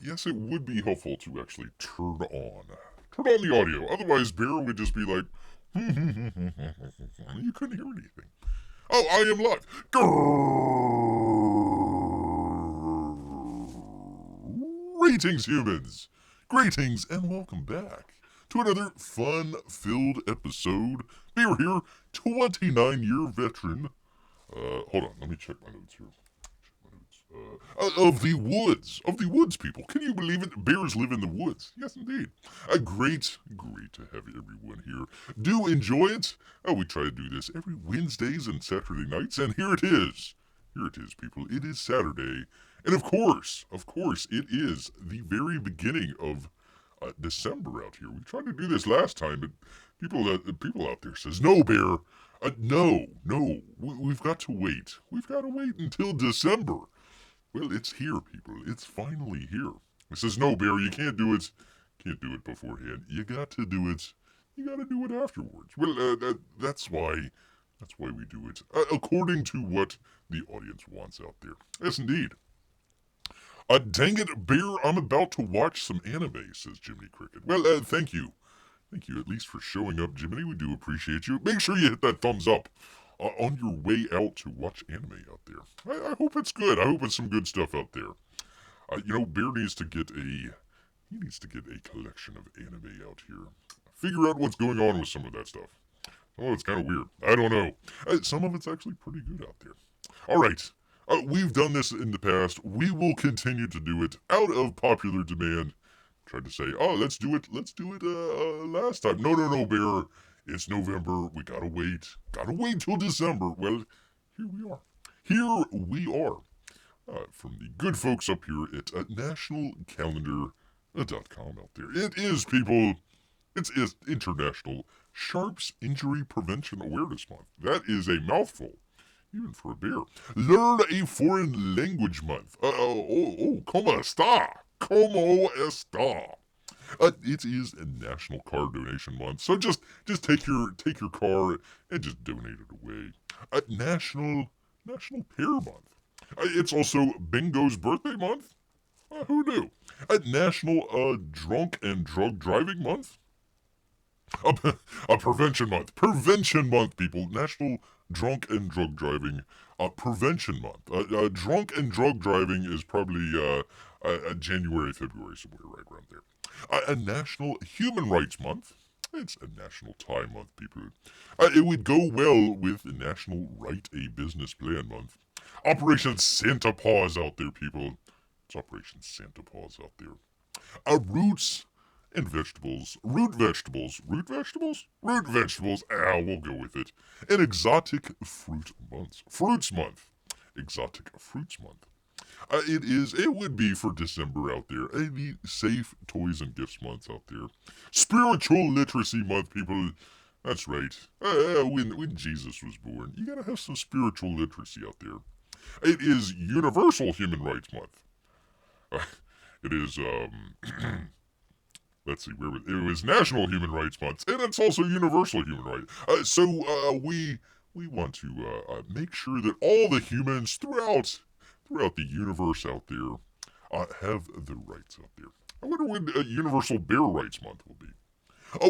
Yes, it would be helpful to actually turn on the audio. Otherwise, Bear would just be like, you couldn't hear anything. Oh, I am live. Greetings, humans. Greetings, and welcome back to another fun-filled episode. Bear here, 29-year veteran. Hold on, let me check my notes here. Of the woods, people. Can you believe it? Bears live in the woods. Yes, indeed. Great to have everyone here. Do enjoy it. We try to do this every Wednesdays and Saturday nights, and here it is. Here it is, people. It is Saturday, and of course, it is the very beginning of December out here. We tried to do this last time, but people out there says, no, Bear. No. We've got to wait. We've got to wait until December. Well, it's here, people. It's finally here. It says, no, Bear, you can't do it. Can't do it beforehand. You got to do it. You got to do it afterwards. Well, that's why we do it. According to what the audience wants out there. Yes, indeed. Dang it, Bear, I'm about to watch some anime, says Jiminy Cricket. Well, thank you. Thank you at least for showing up, Jiminy. We do appreciate you. Make sure you hit that thumbs up. On your way out to watch anime out there. I hope it's good. I hope it's some good stuff out there. Bear needs to get a collection of anime out here. Figure out what's going on with some of that stuff. Oh, it's kind of weird. I don't know. Some of it's actually pretty good out there. All right. We've done this in the past. We will continue to do it out of popular demand. Tried to say, let's do it last time. No, Bear. It's November. We gotta wait. Gotta wait till December. Well, here we are. From the good folks up here at nationalcalendar.com out there. It is, people. It's International Sharps Injury Prevention Awareness Month. That is a mouthful. Even for a bear. Learn a foreign language month. Como esta? Como esta? It is a National Car Donation Month, so just take your car and just donate it away. National Pear Month. It's also Bingo's birthday month. Who knew? National Drunk and Drug Driving Month. Prevention Month. Prevention Month, people. National Drunk and Drug Driving Prevention Month. Drunk and Drug Driving is probably January, February, somewhere right around there. A National Human Rights Month. It's a National Time Month, people. It would go well with National Write a Business Plan Month. Operation Santa Paws out there, people. It's Operation Santa Paws out there. Roots and vegetables. Root vegetables. We'll go with it. An Exotic Fruit Month. Fruits Month. Exotic Fruits Month. It would be for December out there. The Safe Toys and Gifts Month out there. Spiritual Literacy Month, people. That's right. When Jesus was born, you gotta have some spiritual literacy out there. It is Universal Human Rights Month. It is, let's see, it was National Human Rights Month, and it's also Universal Human Rights. So we want to make sure that all the humans throughout the universe out there have the rights out there. I wonder when Universal Bear Rights Month will be.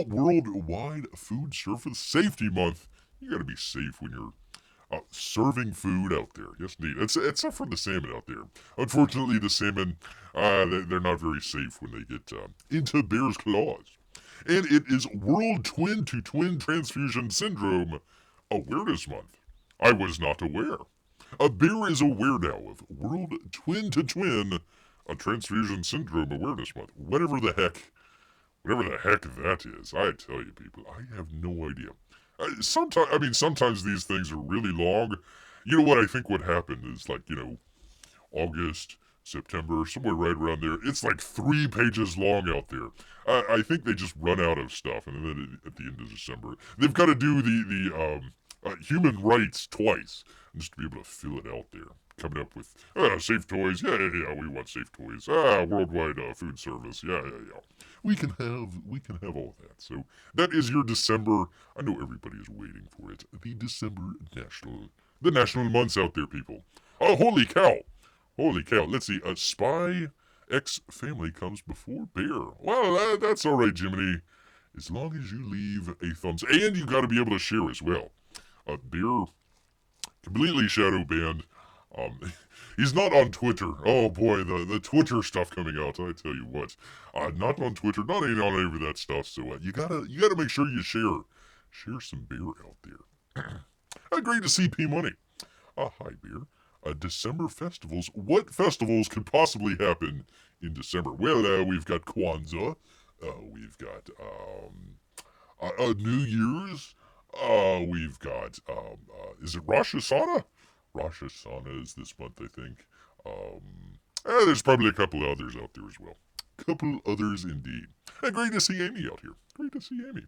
Worldwide Food Service Safety Month. You gotta be safe when you're serving food out there. Yes, indeed. Except for the salmon out there. Unfortunately, the salmon, they're not very safe when they get into bear's claws. And it is World Twin-to-Twin Transfusion Syndrome Awareness Month. I was not aware. A bear is aware now of World Twin-to-Twin Transfusion Syndrome Awareness Month. Whatever the heck that is. I tell you, people, I have no idea. Sometimes these things are really long. You know what I think would happen is August, September, somewhere right around there. It's like 3 pages long out there. I think they just run out of stuff, and then at the end of December, they've got to do the human rights twice, just to be able to fill it out there. Coming up with safe toys, yeah, we want safe toys. Worldwide food service, yeah. We can have all that. So that is your December. I know everybody is waiting for it. The December national months out there, people. Holy cow! Let's see. Spy X family comes before bear. Well, that's all right, Jiminy. As long as you leave a thumbs, and you got to be able to share as well. Bear completely shadow banned. Um, he's not on Twitter. Oh boy, the Twitter stuff coming out. I tell you what, not on Twitter, not on any of that stuff. So you gotta make sure you share some beer out there. Great to see P Money. Hi beer. December festivals. What festivals could possibly happen in December? Well, we've got Kwanzaa. We've got New Year's. We've got is it Rosh Hashanah? Rosh Hashanah is this month, I think. There's probably a couple of others out there as well. Couple others indeed. Great to see Amy out here. Great to see Amy.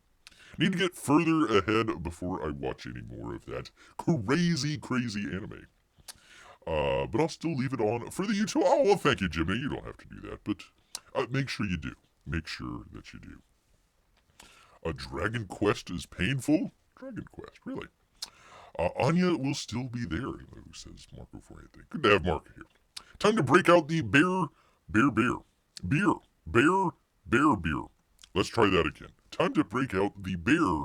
Need to get further ahead before I watch any more of that crazy anime. But I'll still leave it on for the YouTube. Oh, well, thank you, Jimmy. You don't have to do that, but make sure you do. Make sure that you do. Dragon Quest is painful? Dragon Quest, really? Anya will still be there, says Marco Forente. Good to have Marco here. Time to break out the beer. Let's try that again. Time to break out the beer.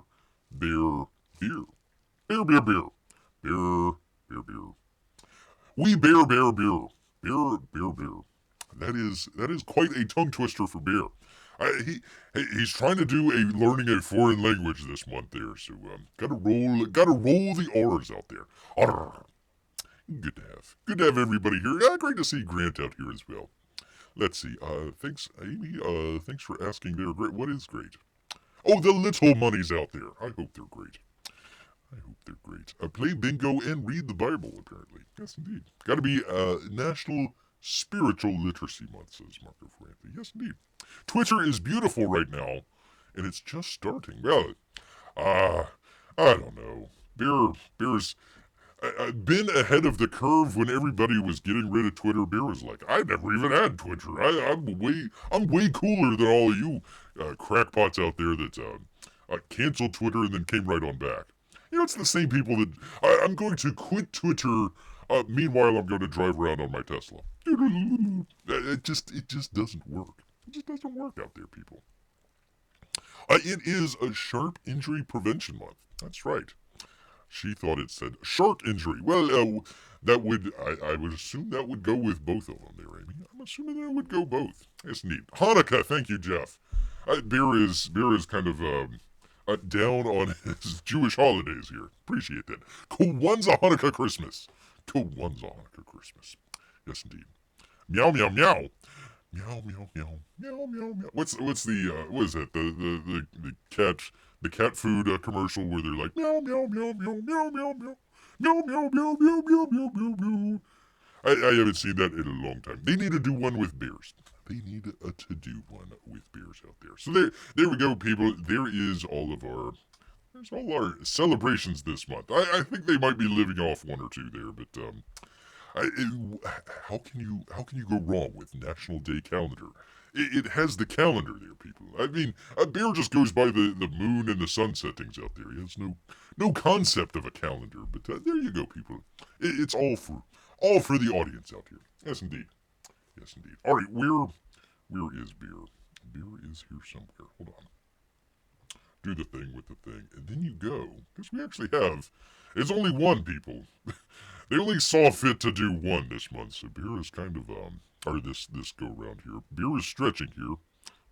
We bear beer. Beer. That is quite a tongue twister for beer. He's trying to do learning a foreign language this month there, so gotta roll the R's out there. Arr. Good to have everybody here. Great to see Grant out here as well. Let's see. Thanks, Amy. Thanks for asking there. Great. What is great? Oh, the little money's out there. I hope they're great. Play bingo and read the Bible, apparently. Yes, indeed. Gotta be National Spiritual Literacy Month, says Marco Ferranti. Yes, indeed. Twitter is beautiful right now, and it's just starting. Well, I don't know. Beer's been ahead of the curve when everybody was getting rid of Twitter. Beer was like, I never even had Twitter. I'm way cooler than all of you crackpots out there that canceled Twitter and then came right on back. It's the same people that I'm going to quit Twitter. Meanwhile, I'm going to drive around on my Tesla. It just doesn't work. It just doesn't work out there, people. It is a sharp injury prevention month. That's right. She thought it said shark injury. Well, that would I would assume that would go with both of them there, Amy. I'm assuming that would go both. It's neat. Hanukkah, thank you, Jeff. Beer is kind of down on his Jewish holidays here. Appreciate that. Kwanzaa Hanukkah Christmas. Yes, indeed. Meow meow meow. Meow meow meow meow meow meow. What's the what is it? The cat food commercial where they're like meow meow meow meow meow meow meow meow meow meow meow meow meow meow meow. I haven't seen that in a long time. They need to do one with bears. They need to do one with bears out there. So there we go, people. There's all our celebrations this month. I think they might be living off one or two there, but how can you go wrong with National Day calendar? It has the calendar there, people. I mean, a bear just goes by the moon and the sun settings out there. He has no concept of a calendar. But there you go, people. It's all for the audience out here. Yes, indeed. All right, where is beer? Beer is here somewhere. Hold on. Do the thing with the thing, and then you go. Because we actually have. It's only one, people. They only saw fit to do one this month, so beer is kind of or this go around here. Beer is stretching here.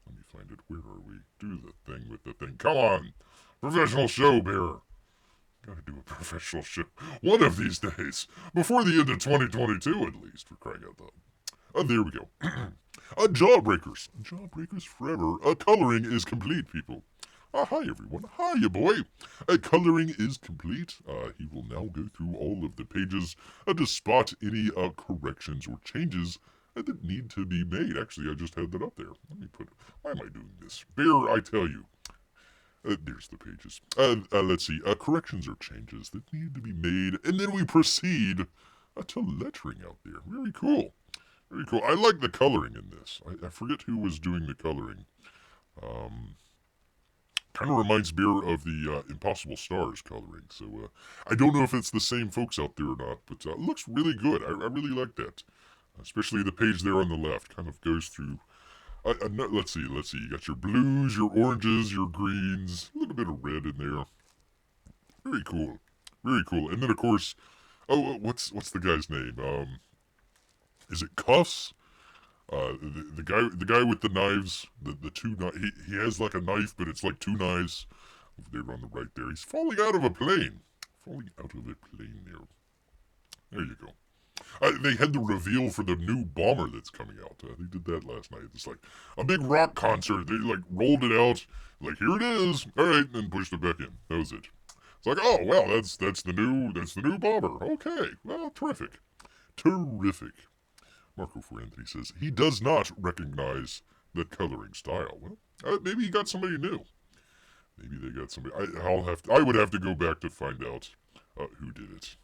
Let me find it. Where are we? Do the thing with the thing. Come on, professional show, beer. Gotta do a professional show one of these days before the end of 2022, at least. For crying out loud. There we go. Jawbreakers forever. Coloring is complete, people. Hi, everyone. Hiya, boy. Coloring is complete. He will now go through all of the pages to spot any corrections or changes that need to be made. Actually, I just had that up there. Let me put... Why am I doing this? Bear, I tell you. There's the pages. Let's see. Corrections or changes that need to be made. And then we proceed to lettering out there. Very cool. I like the coloring in this. I forget who was doing the coloring. Kind of reminds Beer of the Impossible Stars coloring. So I don't know if it's the same folks out there or not, but it looks really good. I really like that. Especially the page there on the left kind of goes through. Let's see. You got your blues, your oranges, your greens, a little bit of red in there. Very cool. Very cool. And then, of course, what's the guy's name? Is it Cuffs? The guy with the knives, the two he has like a knife, but it's like two knives. Over there on the right there, he's falling out of a plane. Falling out of a plane there. There you go. They had the reveal for the new bomber that's coming out. They did that last night. It's like a big rock concert. They like rolled it out. Like, here it is. All right, and then pushed it back in. That was it. It's like, oh well, that's the new bomber. Okay, well, terrific. Marco for Anthony says he does not recognize that coloring style. Well, maybe he got somebody new. Maybe they got somebody. I would have to go back to find out who did it.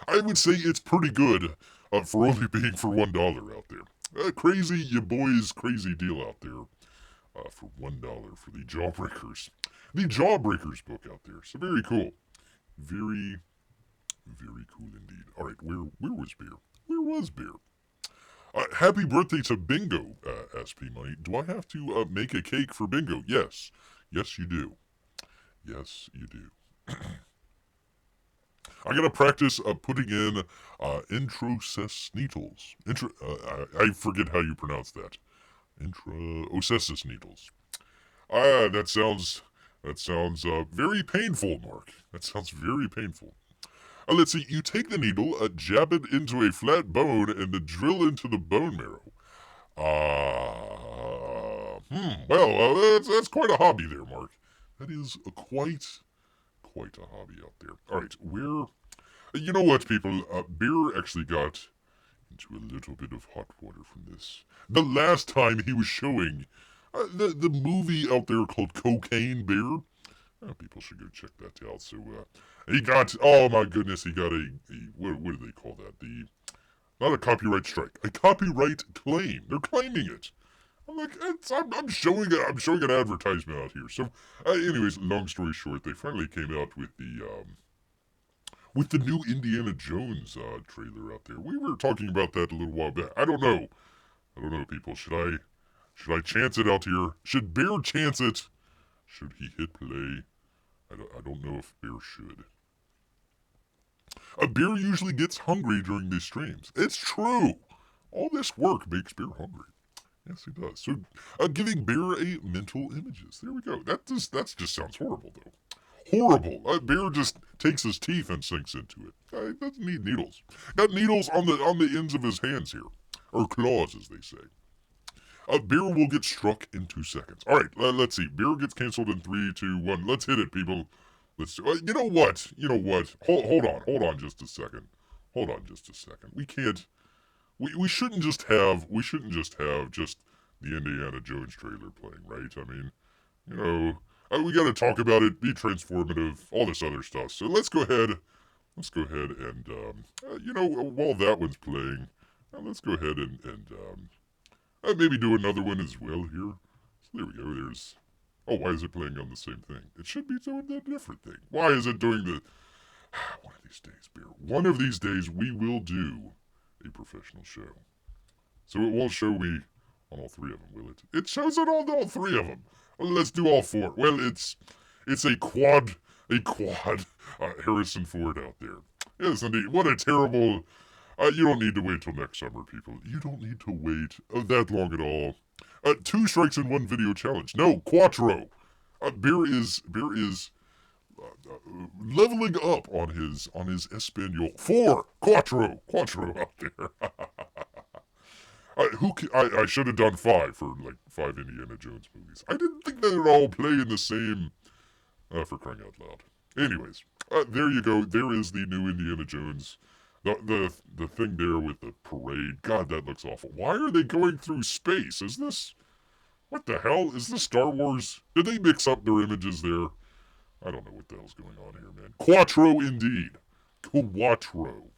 I would say it's pretty good for only being for $1 out there. Crazy, you boys, crazy deal out there for $1 for the Jawbreakers. The Jawbreakers book out there. So very cool. Very, very cool indeed. All right, where was Bear? Where was Bear? Happy birthday to Bingo, SP Money. Do I have to make a cake for Bingo? Yes. Yes, you do. Yes, you do. I gotta practice putting in introcess needles. I forget how you pronounce that. Introcess needles. That sounds very painful, Mark. That sounds very painful. Let's see. You take the needle, jab it into a flat bone, and then drill into the bone marrow. Well, that's quite a hobby there, Mark. That is quite a hobby out there. All right, you know what, people? Bear actually got into a little bit of hot water from this. The last time he was showing the movie out there called Cocaine Bear. People should go check that out. So he got, oh my goodness, he got what do they call that? Not a copyright strike, a copyright claim. They're claiming it. I'm like, I'm showing an advertisement out here. So, anyways, long story short, they finally came out with the new Indiana Jones trailer out there. We were talking about that a little while back. I don't know, people. Should I chance it out here? Should Bear chance it? Should he hit play? I don't know if Bear should. A Bear usually gets hungry during these streams. It's true. All this work makes Bear hungry. Yes, he does. So, giving Bear a mental images. There we go. That just sounds horrible, though. Horrible. Bear just takes his teeth and sinks into it. He doesn't need needles. Got needles on the ends of his hands here, or claws, as they say. Bear will get struck in 2 seconds. All right, let's see. Bear gets canceled in 3, 2, 1. Let's hit it, people. Let's. You know what? Hold on, just a second. We can't. We shouldn't just have just the Indiana Jones trailer playing, right? I mean, we got to talk about it, be transformative, all this other stuff. So let's go ahead and while that one's playing, let's go ahead and maybe do another one as well here. So there we go. Why is it playing on the same thing? It should be doing a different thing. Why is it doing the? One of these days, Bear. One of these days we will do a professional show. So it won't show me on all 3 of them, will it? It shows it on all 3 of them. Well, let's do all 4. Well, it's a quad Harrison Ford out there. Yes, indeed. What a terrible. You don't need to wait till next summer, people. You don't need to wait that long at all. 2 strikes in 1 video challenge. No, Quattro. Bear is leveling up on his Espanol. 4 Quattro out there. I should have done 5 for like 5 Indiana Jones movies. I didn't think they would all play in the same. For crying out loud. Anyways, there you go. There is the new Indiana Jones. The thing there with the parade. God, that looks awful. Why are they going through space? What the hell? Is this Star Wars? Did they mix up their images there? I don't know what the hell's going on here, man. Quattro indeed. Quattro.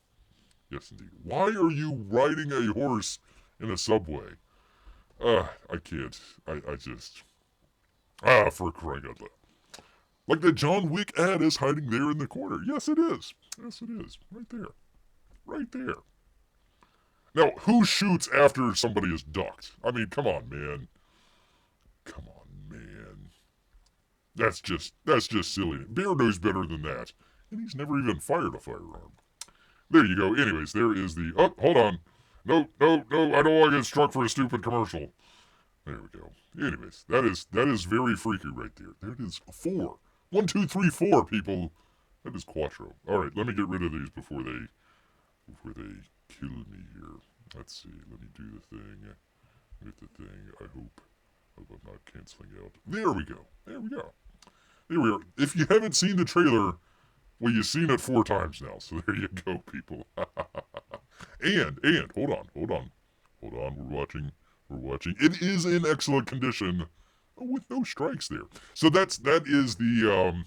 Yes, indeed. Why are you riding a horse in a subway? I can't. I just. For crying out loud. Like the John Wick ad is hiding there in the corner. Yes, it is. Right there. Now, who shoots after somebody is ducked? I mean, come on, man. Come on, man. That's just silly. Bear knows better than that. And he's never even fired a firearm. There you go. Anyways, there is the... Oh, hold on. No, no, no, I don't want to get struck for a stupid commercial. There we go. Anyways, that is very freaky right there. There it is. 4. 1, 2, 3, 4, people. That is Quattro. Alright, let me get rid of these before they kill me here. Let's see. Let me do the thing with the thing. I hope I'm not canceling out. There we go. There we go. There we are. If you haven't seen the trailer, well, you've seen it 4 times now. So there you go, people. and hold on. We're watching. It is in excellent condition, with no strikes there. So that's the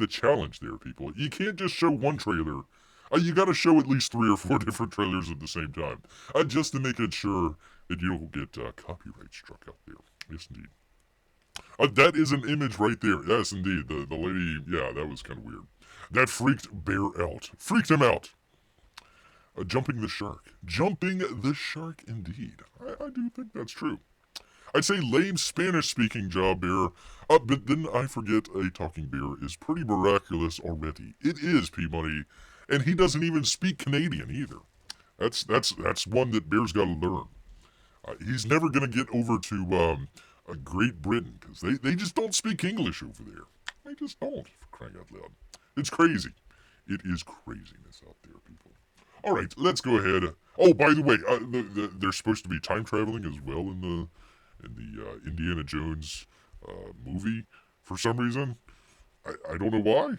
challenge there, people. You can't just show one trailer. You got to show at least 3 or 4 different trailers at the same time, just to make it sure that you don't get copyright struck out there. Yes, indeed. That is an image right there. Yes, indeed. The lady, yeah, that was kind of weird. That freaked Bear out. Freaked him out. Jumping the shark. Jumping the shark, indeed. I do think that's true. I'd say lame Spanish-speaking job bear, but then I forget a talking bear is pretty miraculous already. It is, P-Money, and he doesn't even speak Canadian either. That's one that bears got to learn. He's never going to get over to Great Britain, because they just don't speak English over there. They just don't, for crying out loud. It's crazy. It is craziness out there, people. All right, let's go ahead. Oh, by the way, there's supposed to be time traveling as well in the Indiana Jones movie for some reason. I don't know why.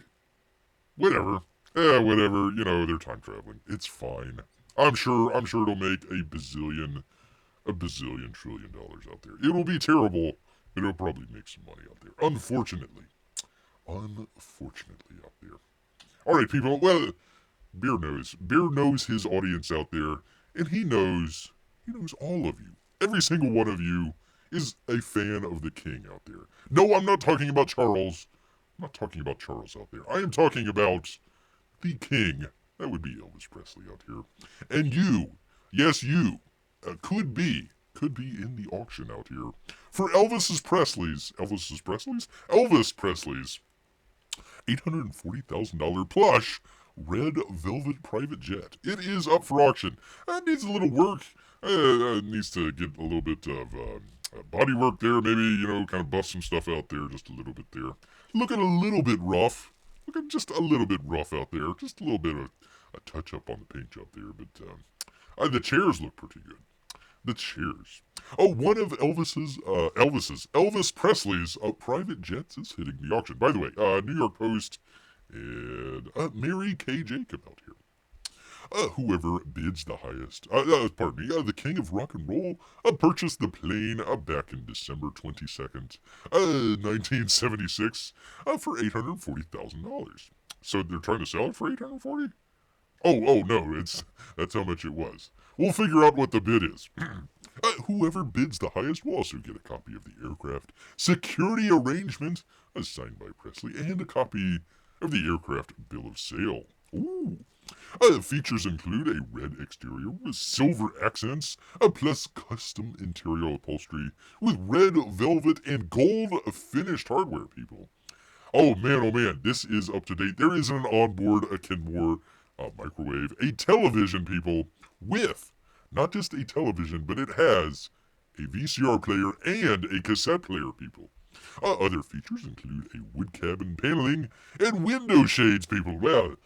Whatever. Whatever. You know, they're time traveling. It's fine. I'm sure it'll make a bazillion trillion dollars out there. It'll be terrible, but it'll probably make some money out there. Unfortunately out there. All right, people. Well, Bear knows his audience out there, and he knows all of you. Every single one of you is a fan of the king out there. No, I'm not talking about Charles. I'm not talking about Charles out there. I am talking about the king. That would be Elvis Presley out here. And you, yes, you, could be in the auction out here for Elvis Presley's $840,000 plush red velvet private jet. It is up for auction. It needs a little work. It needs to get a little bit of body work there. Maybe, kind of buff some stuff out there just a little bit there. Looking a little bit rough. Looking just a little bit rough out there. Just a little bit of a touch up on the paint job there. But the chairs look pretty good. The chairs. Oh, one of Elvis Presley's private jets is hitting the auction. By the way, New York Post and Mary K. Jacob out here. Whoever bids the highest, the king of rock and roll, purchased the plane back in December 22nd, 1976, for $840,000. So they're trying to sell it for $840,000? Oh no, that's how much it was. We'll figure out what the bid is. Whoever bids the highest will also get a copy of the aircraft security arrangement, signed by Presley, and a copy of the aircraft bill of sale. Ooh. Features include a red exterior with silver accents, plus custom interior upholstery with red velvet and gold finished hardware, people. Oh man, this is up to date. There is an onboard Kenmore microwave, a television, people, with not just a television, but it has a VCR player and a cassette player, people. Other features include a wood cabin paneling and window shades, people. Well,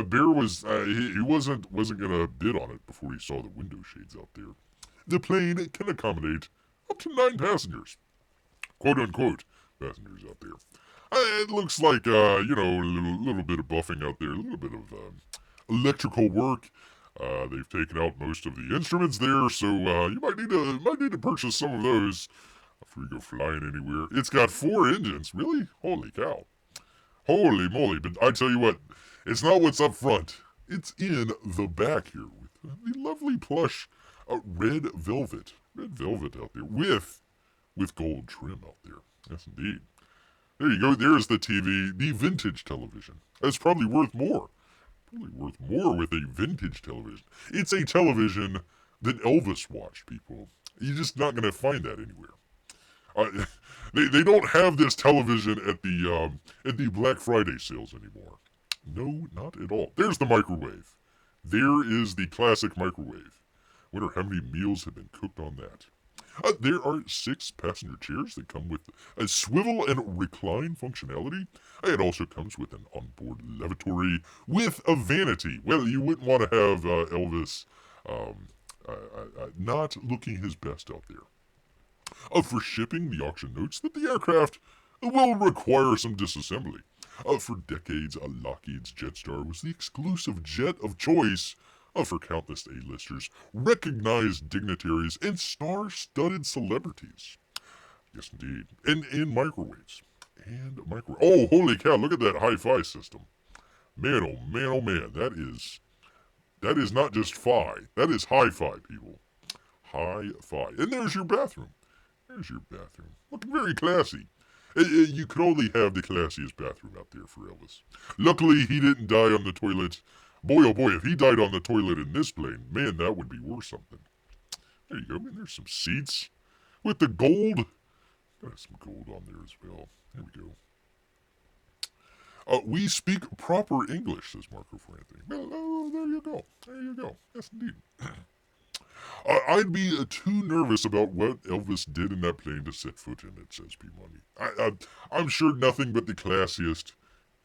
Bear was he wasn't gonna bid on it before he saw the window shades out there. The plane can accommodate up to 9 passengers, quote unquote, passengers out there. It looks like a little bit of buffing out there, a little bit of electrical work. They've taken out most of the instruments there, so you might need to purchase some of those before you go flying anywhere. It's got 4 engines, really? Holy cow. Holy moly, but I tell you what, it's not what's up front. It's in the back here with the lovely plush red velvet out there with gold trim out there. Yes, indeed. There you go. There's the TV, the vintage television. It's probably worth more. With a vintage television. It's a television that Elvis watched, people. You're just not going to find that anywhere. Uh, they don't have this television at the Black Friday sales anymore. No, not at all. There's the microwave. There is the classic microwave. Wonder how many meals have been cooked on that. There are 6 passenger chairs that come with a swivel and recline functionality. It also comes with an onboard lavatory with a vanity. Well, you wouldn't want to have Elvis not looking his best out there. For shipping, the auction notes that the aircraft will require some disassembly. For decades, Lockheed's Jetstar was the exclusive jet of choice for countless A-listers, recognized dignitaries, and star-studded celebrities. Yes, indeed. And microwaves. Oh, holy cow, look at that hi-fi system. Man, oh man, oh man, that is not just fi. That is hi-fi, people. Hi-fi. And there's your bathroom. There's your bathroom. Looking very classy. You could only have the classiest bathroom out there for Elvis. Luckily, he didn't die on the toilet. Boy, oh boy, if he died on the toilet in this plane, man, that would be worth something. There you go. And there's some seats with the gold. Got some gold on there as well. There we go. We speak proper English, says Marco for Anthony. Well, there you go. There you go. Yes, indeed. I'd be too nervous about what Elvis did in that plane to set foot in it, says P. Money. I'm sure nothing but the classiest.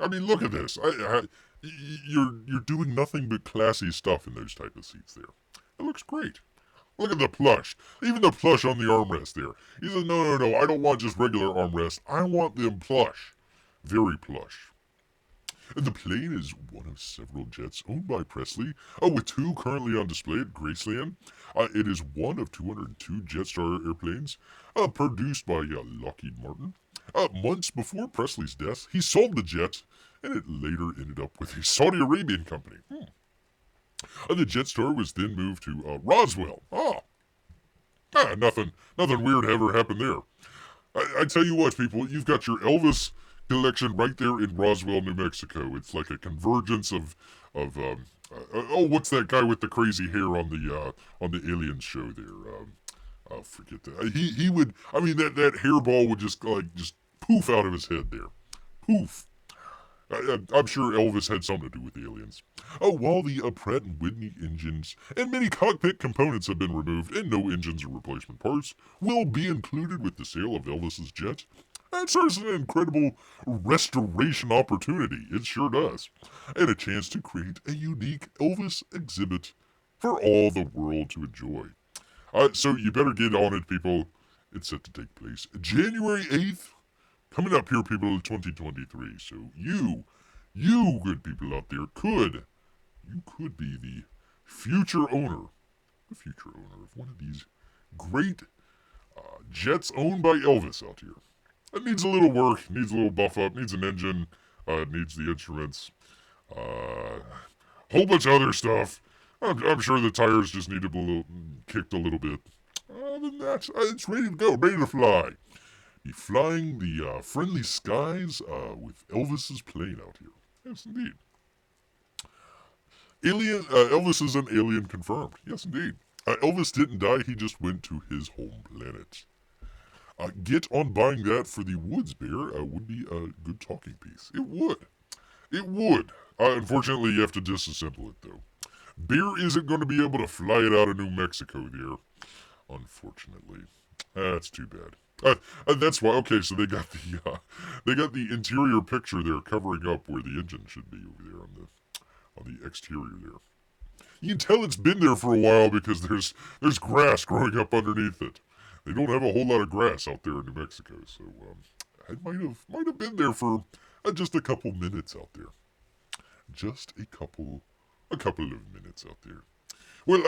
I mean, look at this. You're doing nothing but classy stuff in those type of seats there. It looks great. Look at the plush. Even the plush on the armrest there. He says, no, I don't want just regular armrest. I want them plush. Very plush. The plane is one of several jets owned by Presley, with 2 currently on display at Graceland. It is one of 202 Jetstar airplanes produced by Lockheed Martin. Months before Presley's death, he sold the jet, and it later ended up with a Saudi Arabian company. The Jetstar was then moved to Roswell. Nothing weird ever happened there. I tell you what, people, you've got your Elvis collection right there in Roswell, New Mexico. It's like a convergence of what's that guy with the crazy hair on the Aliens show there? Forget that. He would. I mean, that hairball would just poof out of his head there. Poof. I'm sure Elvis had something to do with the aliens. While the Pratt & Whitney engines and many cockpit components have been removed and no engines or replacement parts will be included with the sale of Elvis's jet, that serves an incredible restoration opportunity. It sure does. And a chance to create a unique Elvis exhibit for all the world to enjoy. So you better get on it, people. It's set to take place January 8th. Coming up here, people, in 2023. So you good people out there could be the future owner of one of these great jets owned by Elvis out here. It needs a little work, needs a little buff up, needs an engine, needs the instruments, whole bunch of other stuff. I'm sure the tires just need to be kicked a little bit. Other than that, it's ready to go, ready to fly. Be flying the friendly skies with Elvis's plane out here. Yes, indeed. Elvis is an alien confirmed. Yes, indeed. Elvis didn't die, he just went to his home planet. Get on buying that for the Woods Bear would be a good talking piece. It would. It would. Unfortunately, you have to disassemble it, though. Bear isn't going to be able to fly it out of New Mexico there. Unfortunately. That's too bad. That's why. Okay, so they got the interior picture there covering up where the engine should be over there on the exterior there. You can tell it's been there for a while because there's grass growing up underneath it. They don't have a whole lot of grass out there in New Mexico, so it might have been there for just a couple minutes out there. Just a couple of minutes out there. Well,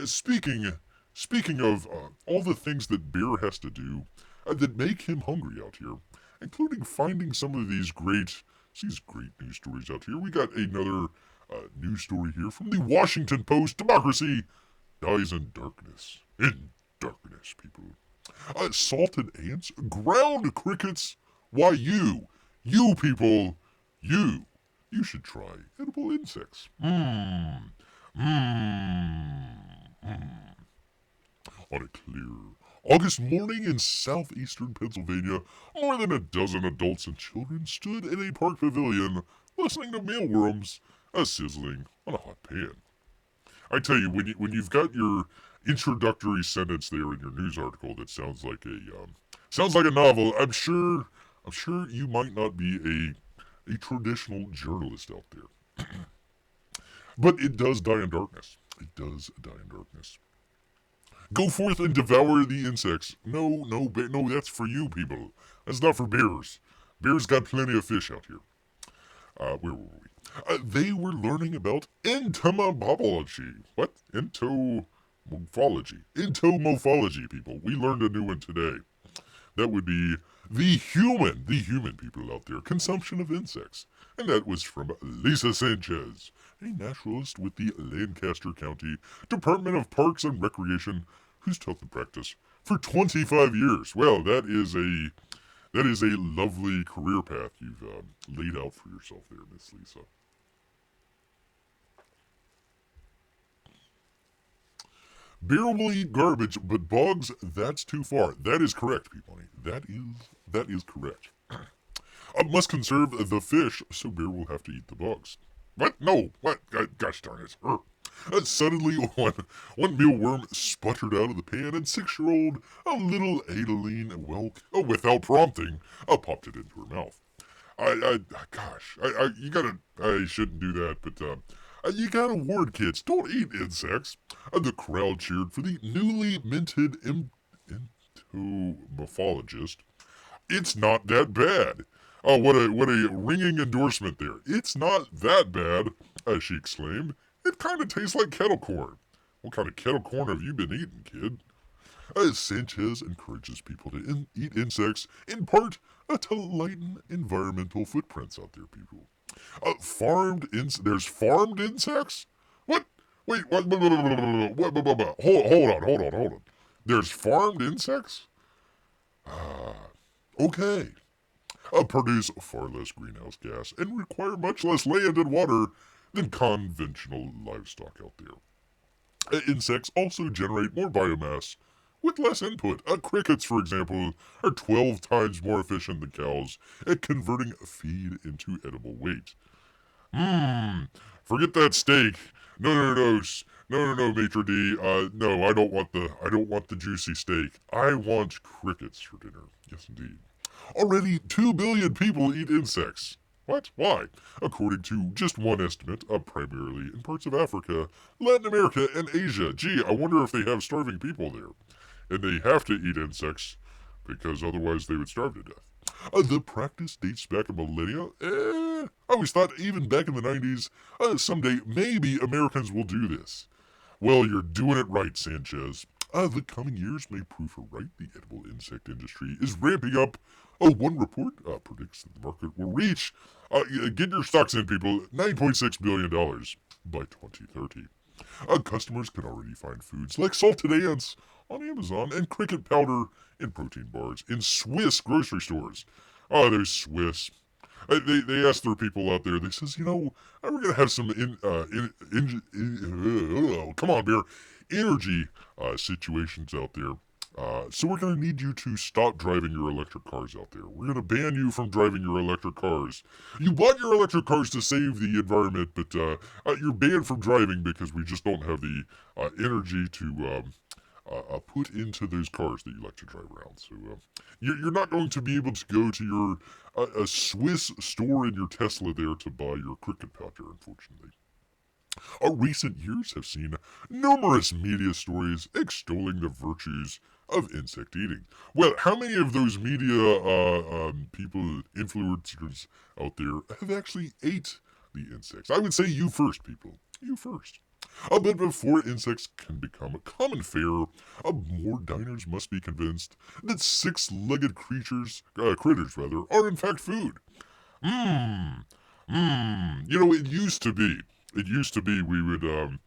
speaking of all the things that Bear has to do that make him hungry out here, including finding some of these great news stories out here. We got another news story here from the Washington Post. Democracy dies in darkness. In darkness, people. Salted ants, ground crickets. Why you people, you should try edible insects. On a clear August morning in southeastern Pennsylvania, more than a dozen adults and children stood in a park pavilion listening to mealworms sizzling on a hot pan. I tell you, when you've got your introductory sentence there in your news article that sounds like a novel, I'm sure you might not be a traditional journalist out there. But it does die in darkness. It does die in darkness. Go forth and devour the insects. No, that's for you people. That's not for bears. Bears got plenty of fish out here. Where were we? They were learning about entomology. What? Entomorphology. Entomorphology, people. We learned a new one today. That would be the human people out there, consumption of insects. And that was from Lisa Sanchez, a naturalist with the Lancaster County Department of Parks and Recreation, who's taught the practice for 25 years. Well, that is a lovely career path you've laid out for yourself there, Miss Lisa. Bear will eat garbage, but bugs, that's too far. That is correct, people. That is correct. Must conserve the fish, so bear will have to eat the bugs. What? No. What? Gosh darn it. Suddenly, one mealworm sputtered out of the pan, and 6-year-old, a little Adeline Welk, without prompting, popped it into her mouth. I shouldn't do that, but you gotta warn kids, don't eat insects. The crowd cheered for the newly minted entomologist. It's not that bad. What a ringing endorsement there. It's not that bad, she exclaimed. It kind of tastes like kettle corn. What kind of kettle corn have you been eating, kid? Sanchez encourages people to eat insects, in part to lighten environmental footprints out there, people. There's farmed insects? What? Wait, what? Hold on. There's farmed insects? Okay. Produce far less greenhouse gas and require much less land and water than conventional livestock out there. Insects also generate more biomass with less input. Crickets, for example, are 12 times more efficient than cows at converting feed into edible weight. Forget that steak. No, Maitre D. No, I don't want the juicy steak. I want crickets for dinner. Yes, indeed. Already 2 billion people eat insects. What? Why? According to just one estimate, primarily in parts of Africa, Latin America, and Asia. Gee, I wonder if they have starving people there. And they have to eat insects, because otherwise they would starve to death. The practice dates back a millennia. I always thought even back in the 90s, someday maybe Americans will do this. Well, you're doing it right, Sanchez. The coming years may prove her right. The edible insect industry is ramping up. One report predicts that the market will reach, get your stocks in, people, $9.6 billion by 2030. Customers can already find foods like salted ants on Amazon and cricket powder in protein bars in Swiss grocery stores. They're Swiss. They asked their people out there, they says, we're going to have some come on, bear, energy situations out there. So we're going to need you to stop driving your electric cars out there. We're going to ban you from driving your electric cars. You bought your electric cars to save the environment, but you're banned from driving because we just don't have the energy to put into those cars that you like to drive around. So you're not going to be able to go to your a Swiss store in your Tesla there to buy your cricket powder, unfortunately. Recent years have seen numerous media stories extolling the virtues of insect eating. Well, how many of those media people, influencers out there have actually ate the insects? I would say you first, people. You first. But before insects can become a common fare, more diners must be convinced that six-legged critters, are in fact food. It used to be we would, have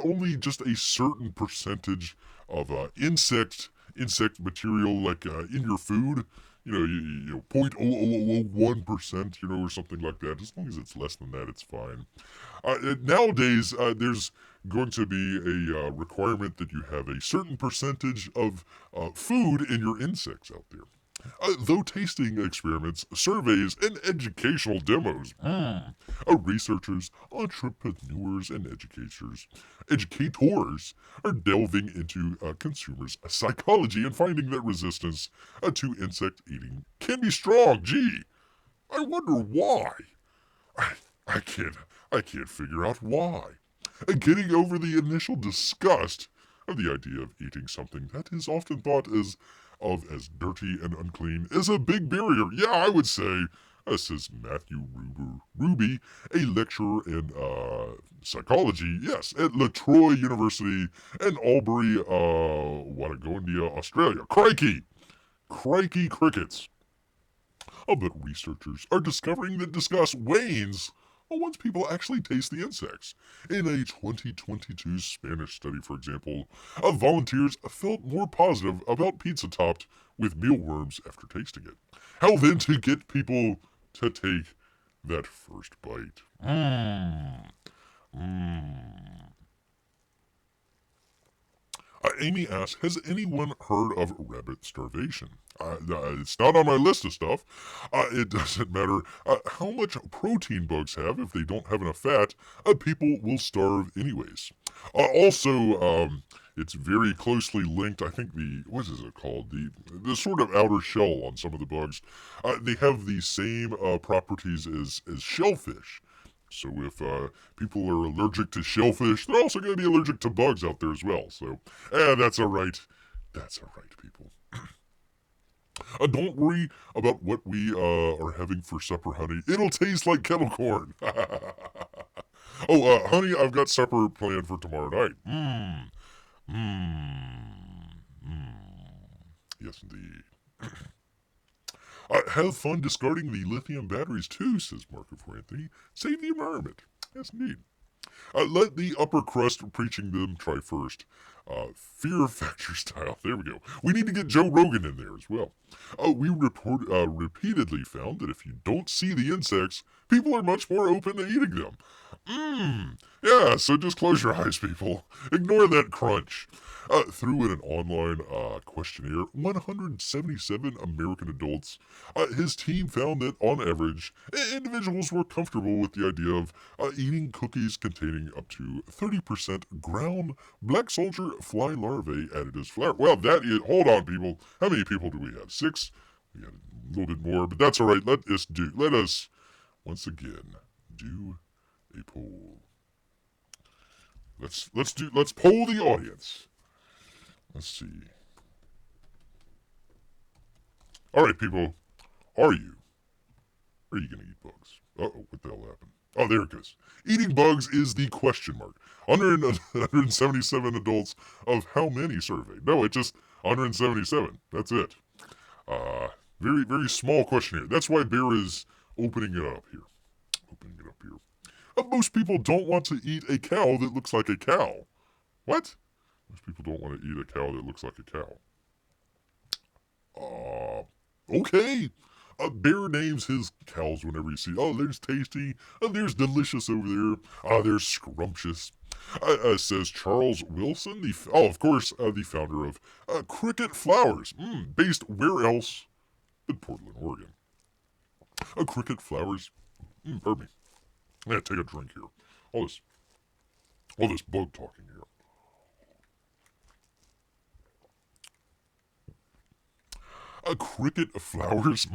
only just a certain percentage of insect material like in your food. 0.00001%, or something like that. As long as it's less than that, it's fine. Nowadays, there's going to be a requirement that you have a certain percentage of food in your insects out there. Though tasting experiments, surveys, and educational demos, researchers, entrepreneurs, and educators are delving into consumers' psychology and finding that resistance to insect eating can be strong. Gee, I wonder why. I, I can't figure out why. Getting over the initial disgust of the idea of eating something that is often thought as dirty and unclean is a big barrier. Yeah, I would say, says Matthew Ruby, a lecturer in psychology, yes, at La Troy University in Albury, Watagondia, Australia. Crikey crickets. But researchers are discovering that disgust wanes once people actually taste the insects. In a 2022 Spanish study, for example, volunteers felt more positive about pizza topped with mealworms after tasting it. How then to get people to take that first bite? Amy asks, has anyone heard of rabbit starvation? It's not on my list of stuff. It doesn't matter how much protein bugs have. If they don't have enough fat, people will starve anyways. It's very closely linked. I think what is it called? The sort of outer shell on some of the bugs. They have the same properties as shellfish. So if people are allergic to shellfish, they're also going to be allergic to bugs out there as well. So, that's all right. That's all right, people. Don't worry about what we are having for supper, honey. It'll taste like kettle corn. Honey, I've got supper planned for tomorrow night. Yes, indeed. Have fun discarding the lithium batteries too, says Marco for Anthony. Save the environment. Yes, indeed. Let the upper crust preaching them try first. Fear factor style. There we go. We need to get Joe Rogan in there as well. We repeatedly found that if you don't see the insects, people are much more open to eating them. Yeah, so just close your eyes, people. Ignore that crunch. Through an online questionnaire, 177 American adults, his team found that, on average, individuals were comfortable with the idea of eating cookies containing up to 30% ground black soldier fly larvae added as flour. Well, that is... Hold on, people. How many people do we have? 6? We had a little bit more, but that's all right. Let us, once again, do a poll. Let's poll the audience. Let's see. All right, people. Are you going to eat bugs? Uh-oh, what the hell happened? Oh, there it goes. Eating bugs is the question mark. 177 adults of how many surveyed? No, it's just 177. That's it. Very, very small questionnaire. That's why Bear is opening it up here. Most people don't want to eat a cow that looks like a cow. What? Most people don't want to eat a cow that looks like a cow. Okay. Bear names his cows whenever you see. Oh, there's Tasty. There's Delicious over there. There's Scrumptious. Says Charles Wilson. Of course, the founder of Cricket Flowers. Based where else but Portland, Oregon. Cricket Flowers. Pardon me. I'm gonna take a drink here. All this bug talking here. Cricket Flowers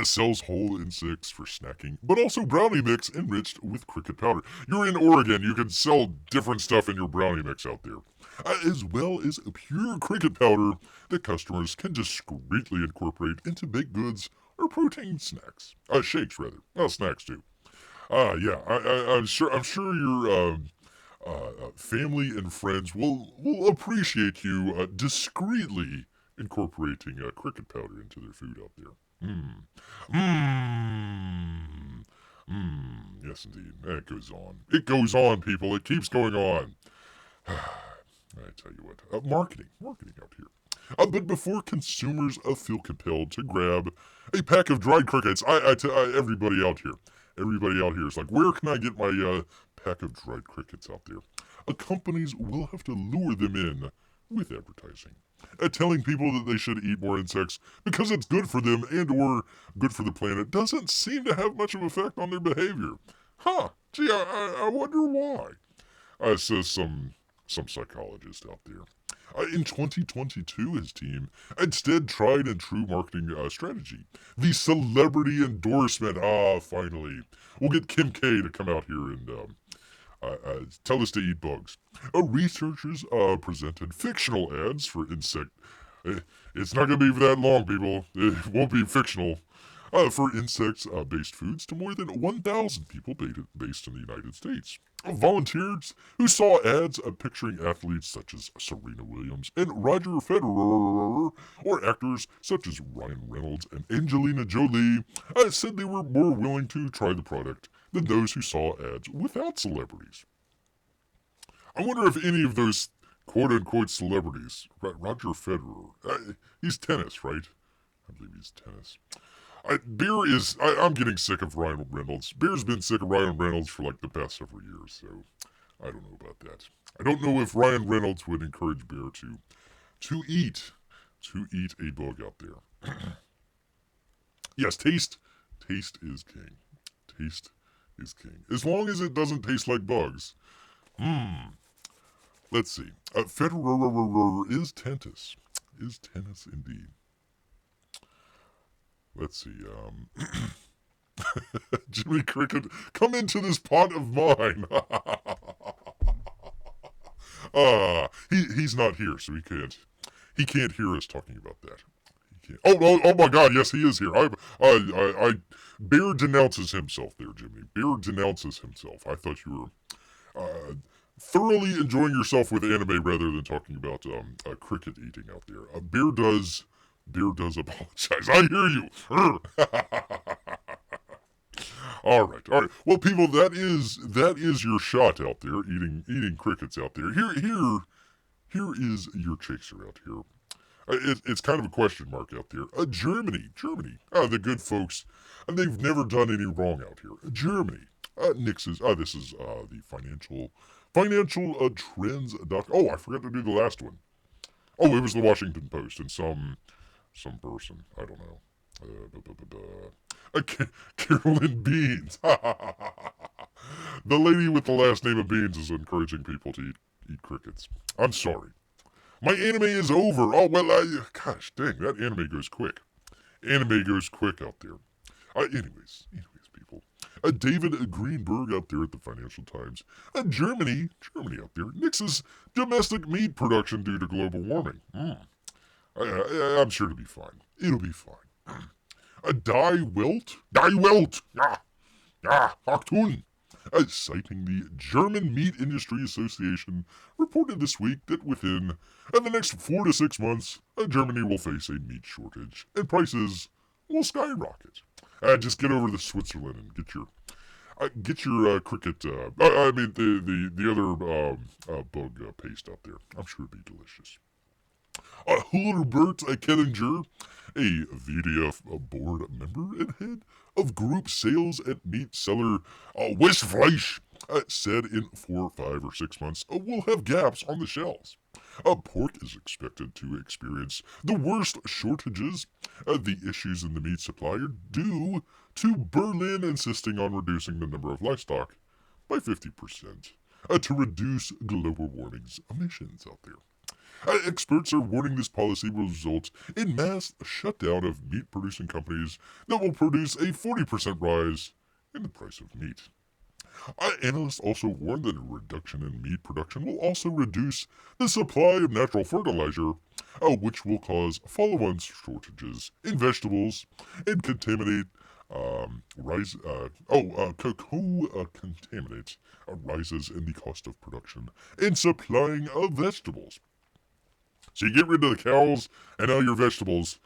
sells whole insects for snacking, but also brownie mix enriched with cricket powder. You're in Oregon, you can sell different stuff in your brownie mix out there. As well as pure cricket powder that customers can discreetly incorporate into baked goods or protein snacks. Shakes, rather. Snacks, too. Yeah, I'm sure your family and friends will appreciate you discreetly incorporating cricket powder into their food out there. Yes, indeed. It goes on. It goes on, people. It keeps going on. I tell you what. Marketing out here. But before consumers feel compelled to grab a pack of dried crickets, everybody out here is like, where can I get my pack of dried crickets out there? companies will have to lure them in with advertising, telling people that they should eat more insects because it's good for them and or good for the planet doesn't seem to have much of an effect on their behavior. Gee, I wonder why, says some psychologist out there. In 2022, his team instead tried a true marketing strategy. The celebrity endorsement. Finally. We'll get Kim K to come out here and tell us to eat bugs. Researchers presented fictional ads for insect. It's not going to be for that long, people. It won't be fictional. For insects-based foods to more than 1,000 people based in the United States. Volunteers who saw ads picturing athletes such as Serena Williams and Roger Federer, or actors such as Ryan Reynolds and Angelina Jolie, said they were more willing to try the product than those who saw ads without celebrities. I wonder if any of those quote-unquote celebrities, Roger Federer, he's tennis, right? I believe he's tennis. Beer is, I'm getting sick of Ryan Reynolds. Beer's been sick of Ryan Reynolds for like the past several years, so I don't know about that. I don't know if Ryan Reynolds would encourage Beer to eat a bug out there. Yes, taste is king. Taste is king. As long as it doesn't taste like bugs. Let's see. Federer is tennis. Is tennis indeed. Let's see, Jimmy Cricket, come into this pot of mine. He's not here, so he can't hear us talking about that. He can't. Oh my God, yes, he is here. Bear denounces himself there, Jimmy. Bear denounces himself. I thought you were, thoroughly enjoying yourself with anime rather than talking about, cricket eating out there. Bear does apologize. I hear you. All right. Well, people, that is your shot out there, eating crickets out there. Here is your chaser out here. It's kind of a question mark out there. Germany. The good folks, and they've never done any wrong out here. Germany. Nix's. This is the financial trends. Oh, I forgot to do the last one. Oh, it was the Washington Post and some person, I don't know. Carolyn Beans. The lady with the last name of Beans is encouraging people to eat crickets. I'm sorry. My anime is over. Oh, well, gosh dang, that anime goes quick. Anime goes quick out there. Anyways, people. David Greenberg out there at the Financial Times. Germany out there nixes domestic meat production due to global warming. I'm sure it'll be fine. It'll be fine. Die Welt. Achtung. Citing the German Meat Industry Association, reported this week that within the next 4 to 6 months, Germany will face a meat shortage and prices will skyrocket. Just get over to Switzerland and get your cricket. The other bug paste out there. I'm sure it'd be delicious. Hulbert Kellinger, a VDF board member and head of group sales at meat seller Westfleisch, said in 4, 5, or 6 months we'll have gaps on the shelves. Pork is expected to experience the worst shortages. The issues in the meat supply are due to Berlin insisting on reducing the number of livestock by 50% to reduce global warming's emissions out there. Experts are warning this policy will result in mass shutdown of meat-producing companies that will produce a 40% rise in the price of meat. Analysts also warn that a reduction in meat production will also reduce the supply of natural fertilizer, which will cause follow-on shortages in vegetables and contaminate contaminate rises in the cost of production and supplying of vegetables. So you get rid of the cows, and now your vegetables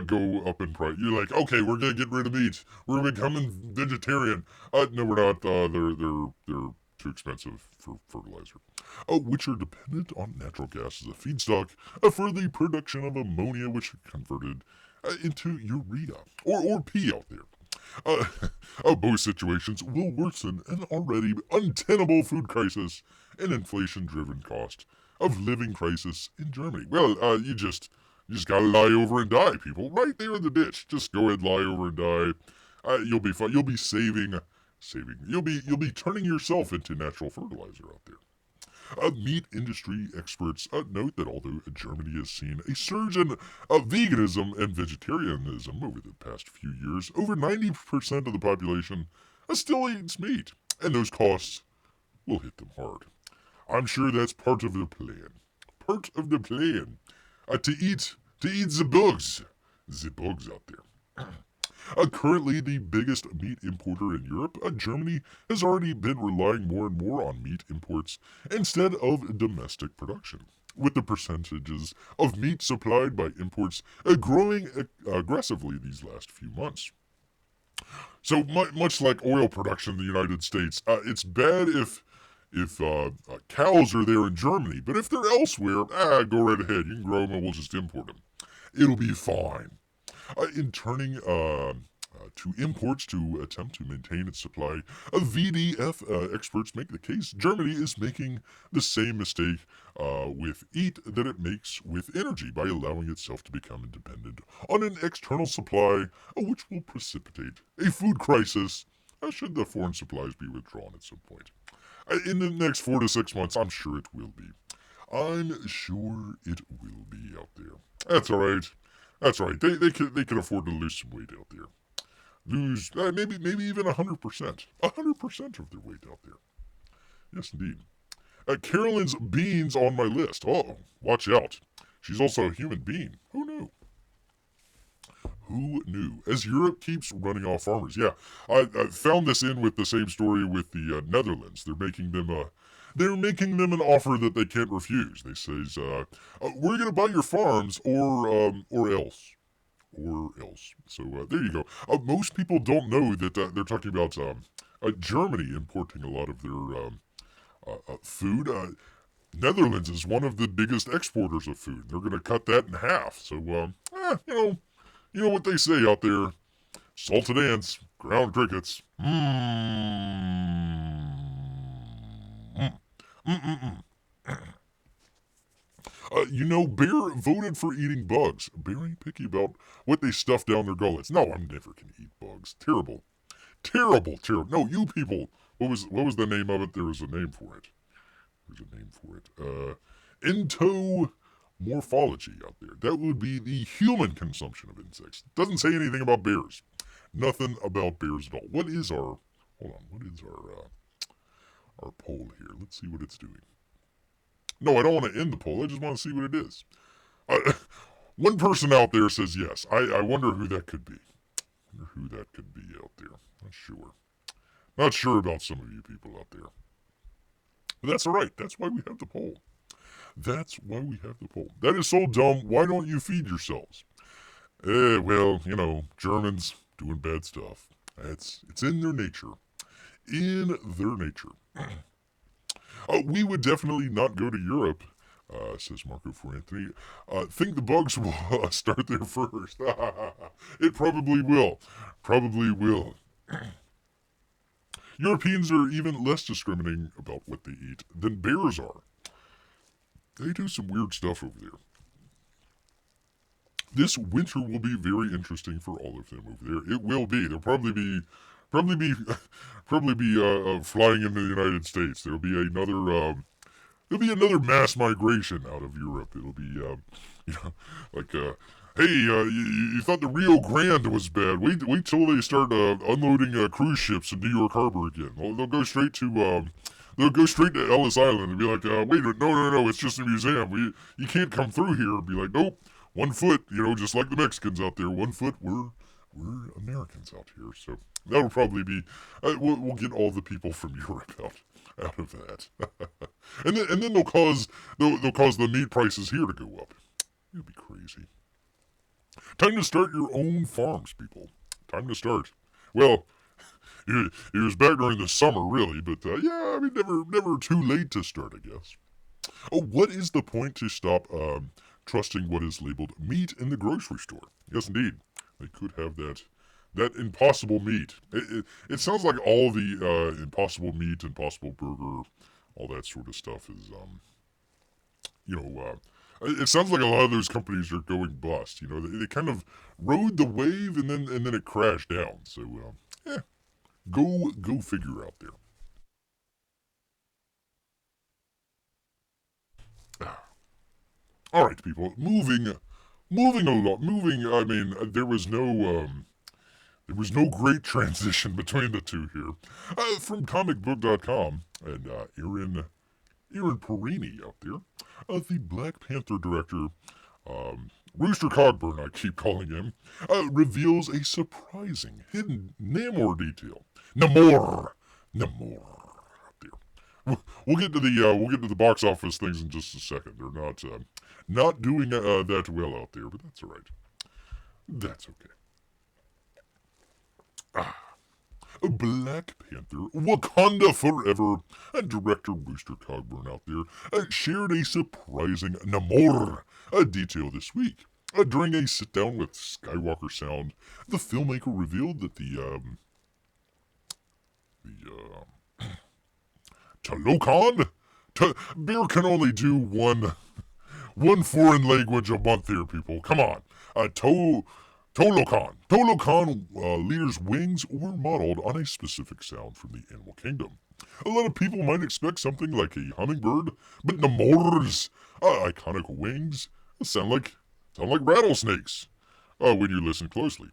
go up in price. You're like, okay, we're gonna get rid of meat. We're becoming vegetarian. No, we're not. They're too expensive for fertilizer. Which are dependent on natural gas as a feedstock for the production of ammonia, which is converted into urea or P out there. Uh, both situations will worsen an already untenable food crisis and inflation-driven cost of living crisis in Germany. Well, you just gotta lie over and die, people. Right there in the ditch. Just go ahead, lie over and die. You'll be fine. You'll be saving. You'll be turning yourself into natural fertilizer out there. Meat industry experts note that although Germany has seen a surge in veganism and vegetarianism over the past few years, over 90% of the population still eats meat, and those costs will hit them hard. I'm sure that's part of the plan. Part of the plan. To eat the bugs out there. Currently the biggest meat importer in Europe, Germany has already been relying more and more on meat imports instead of domestic production, with the percentages of meat supplied by imports growing aggressively these last few months. So much like oil production in the United States, it's bad if cows are there in Germany, but if they're elsewhere, go right ahead. You can grow them and we'll just import them. It'll be fine. In turning to imports to attempt to maintain its supply, VDF experts make the case Germany is making the same mistake with meat that it makes with energy by allowing itself to become dependent on an external supply, which will precipitate a food crisis should the foreign supplies be withdrawn at some point. In the next 4 to 6 months, I'm sure it will be. I'm sure it will be out there. That's all right. That's right. They can afford to lose some weight out there. Lose maybe even 100%. 100% of their weight out there. Yes, indeed. Carolyn's beans on my list. Oh, watch out. She's also a human being. Who knew? Who knew? As Europe keeps running off farmers. Yeah, I found this in with the same story with the Netherlands. They're making them an offer that they can't refuse. They says, we're going to buy your farms or else. Or else. So there you go. Most people don't know that they're talking about Germany importing a lot of their food. Netherlands is one of the biggest exporters of food. They're going to cut that in half. So, you know what they say out there. Salted ants, ground crickets. Bear voted for eating bugs. Bear ain't picky about what they stuff down their gullets. No, I'm never gonna eat bugs. Terrible. Terrible. No, you people. What was the name of it? There was a name for it. Entomorphology out there. That would be the human consumption of insects. Doesn't say anything about bears. Nothing about bears at all. What is our poll here? Let's see what it's doing. No, I don't want to end the poll. I just want to see what it is. One person out there says yes. I wonder who that could be. Out there. Not sure. Not sure about some of you people out there. But that's all right. That's why we have the poll. That is so dumb. Why don't you feed yourselves? Well, Germans doing bad stuff. It's in their nature. We would definitely not go to Europe, says Marco for Anthony. Think the bugs will start there first. It probably will. Europeans are even less discriminating about what they eat than bears are. They do some weird stuff over there. This winter will be very interesting for all of them over there. It will be. They'll probably be flying into the United States. There'll be another mass migration out of Europe. It'll be hey, you thought the Rio Grande was bad. Wait till they start unloading cruise ships in New York Harbor again. They'll go straight to Ellis Island and be like, wait, no, it's just a museum. You can't come through here. And be like, nope, 1 foot, just like the Mexicans out there. 1 foot, we're Americans out here. So that'll probably be, we'll get all the people from Europe out of that. and then they'll cause the meat prices here to go up. It'll be crazy. Time to start your own farms, people. Time to start. Well, it was back during the summer, really, but never too late to start, I guess. Oh, what is the point to stop trusting what is labeled meat in the grocery store? Yes, indeed. They could have that That Impossible Meat. It sounds like all the Impossible Meat, Impossible Burger, all that sort of stuff is, it sounds like a lot of those companies are going bust. They kind of rode the wave and then it crashed down. So, yeah, go figure out there. All right, people. Moving along. Moving. I mean, there was no great transition between the two here. From comicbook.com and Aaron Perini out there, the Black Panther director, Rooster Cogburn, I keep calling him, reveals a surprising hidden Namor detail. Namor. Out there. We'll get to the box office things in just a second. They're not doing that well out there, but that's all right. That's okay. Black Panther, Wakanda Forever, and director Rooster Cogburn out there shared a surprising Namor detail this week. During a sit-down with Skywalker Sound, the filmmaker revealed that the Talokan? Bear can only do one foreign language a month here, people. Come on. Tolokan. Tolokan leaders' wings were modeled on a specific sound from the animal kingdom. A lot of people might expect something like a hummingbird, but Namor's iconic wings sound like rattlesnakes when you listen closely.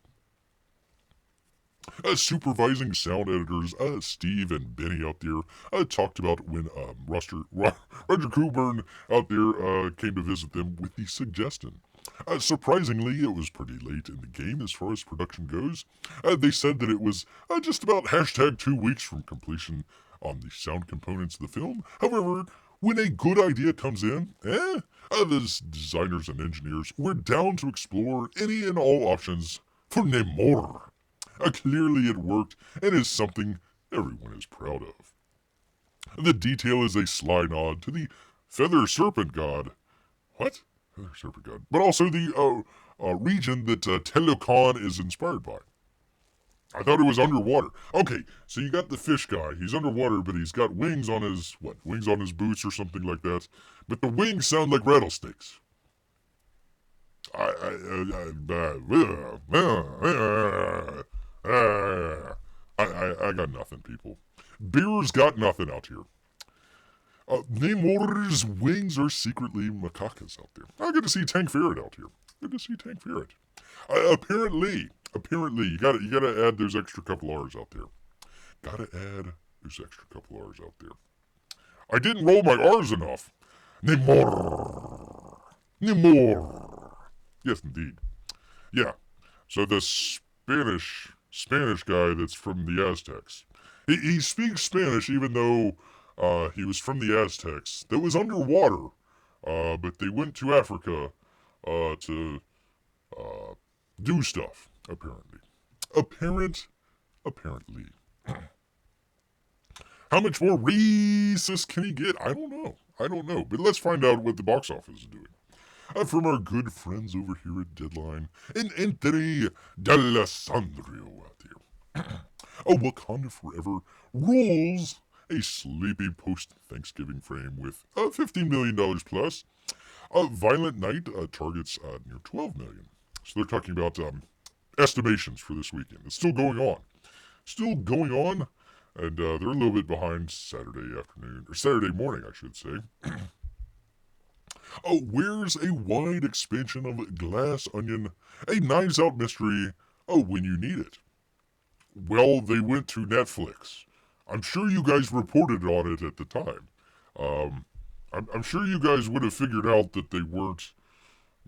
Supervising sound editors Steve and Benny out there talked about when Roger Coburn out there came to visit them with the suggestion. Surprisingly, it was pretty late in the game as far as production goes. They said that it was just about hashtag 2 weeks from completion on the sound components of the film. However, when a good idea comes in, the designers and engineers were down to explore any and all options for Namor. Clearly it worked and is something everyone is proud of. The detail is a sly nod to the Feather Serpent God. What? Feather Serpent God. But also the region that Telokan is inspired by. I thought it was underwater. Okay, so you got the fish guy. He's underwater, but he's got wings on his, wings on his boots or something like that. But the wings sound like rattlesnakes. I got nothing, people. Beer's got nothing out here. Namor's wings are secretly macacas out there. I get to see Tank Ferret out here. Good to see Tank Ferret. Apparently, you gotta add those extra couple R's out there. Gotta add those extra couple R's out there. I didn't roll my R's enough. Namor. Yes, indeed. Yeah. So the Spanish guy that's from the Aztecs. He speaks Spanish even though he was from the Aztecs. That was underwater. But they went to Africa to do stuff, apparently. Apparently. How much more racist can he get? I don't know. But let's find out what the box office is doing. From our good friends over here at Deadline, and Anthony D'Alessandro out there. Wakanda Forever rolls a sleepy post-Thanksgiving frame with $15 million plus. Violent Night targets near $12 million. So they're talking about estimations for this weekend. It's still going on. And they're a little bit behind Saturday afternoon, or Saturday morning, I should say. Where's a wide expansion of Glass Onion, a Knives Out mystery, when you need it? Well, they went to Netflix. I'm sure you guys reported on it at the time. I'm sure you guys would have figured out that they weren't,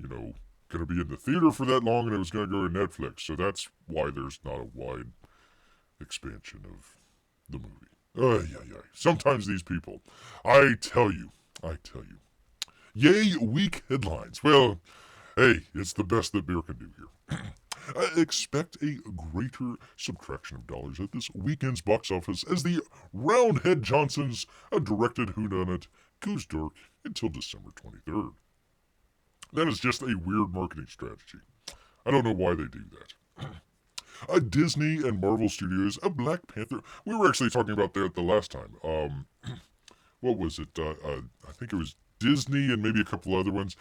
going to be in the theater for that long and it was going to go to Netflix. So that's why there's not a wide expansion of the movie. Sometimes these people, I tell you. Yay, weak headlines. Well, hey, it's the best that beer can do here. Expect a greater subtraction of dollars at this weekend's box office as the Roundhead Johnsons directed whodunit goes dark until December 23rd. That is just a weird marketing strategy. I don't know why they do that. Disney and Marvel Studios, a Black Panther. We were actually talking about that the last time. What was it? I think it was Disney and maybe a couple other ones.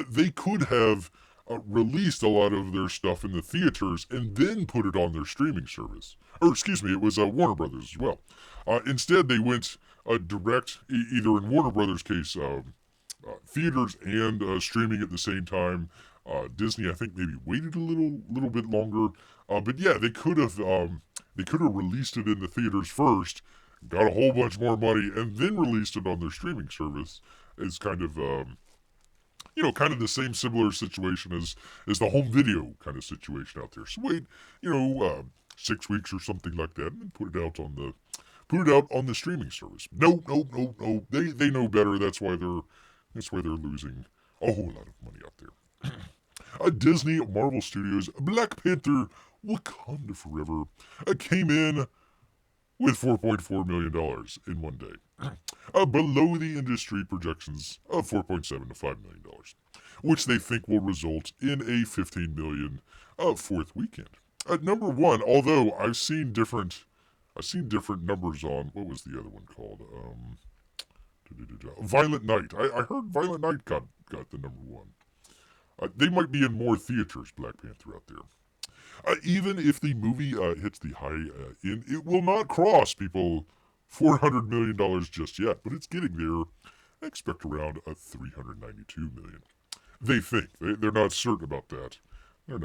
They could have released a lot of their stuff in the theaters and then put it on their streaming service. Or excuse me, it was Warner Brothers as well. Instead, they went direct, either in Warner Brothers' case, theaters and streaming at the same time. Disney, I think, maybe waited a little bit longer. But yeah, they could have released it in the theaters first, got a whole bunch more money, and then released it on their streaming service. It's kind of kind of the same similar situation as the home video kind of situation out there. So wait, 6 weeks or something like that, and then put it out on the streaming service. No, no, no, no. They know better. That's why they're losing a whole lot of money out there. Disney, Marvel Studios, Black Panther, Wakanda Forever came in with $4.4 million in one day. Below the industry projections of $4.7 to $5 million, which they think will result in a $15 million fourth weekend. Number one, although I've seen different numbers on, what was the other one called? Violent Night. I heard Violent Night got the number one. They might be in more theaters, Black Panther, out there. Even if the movie hits the high end, it will not cross, people, $400 million just yet, but it's getting there. I expect around $392 million. They think. They're not certain about that. Yeah,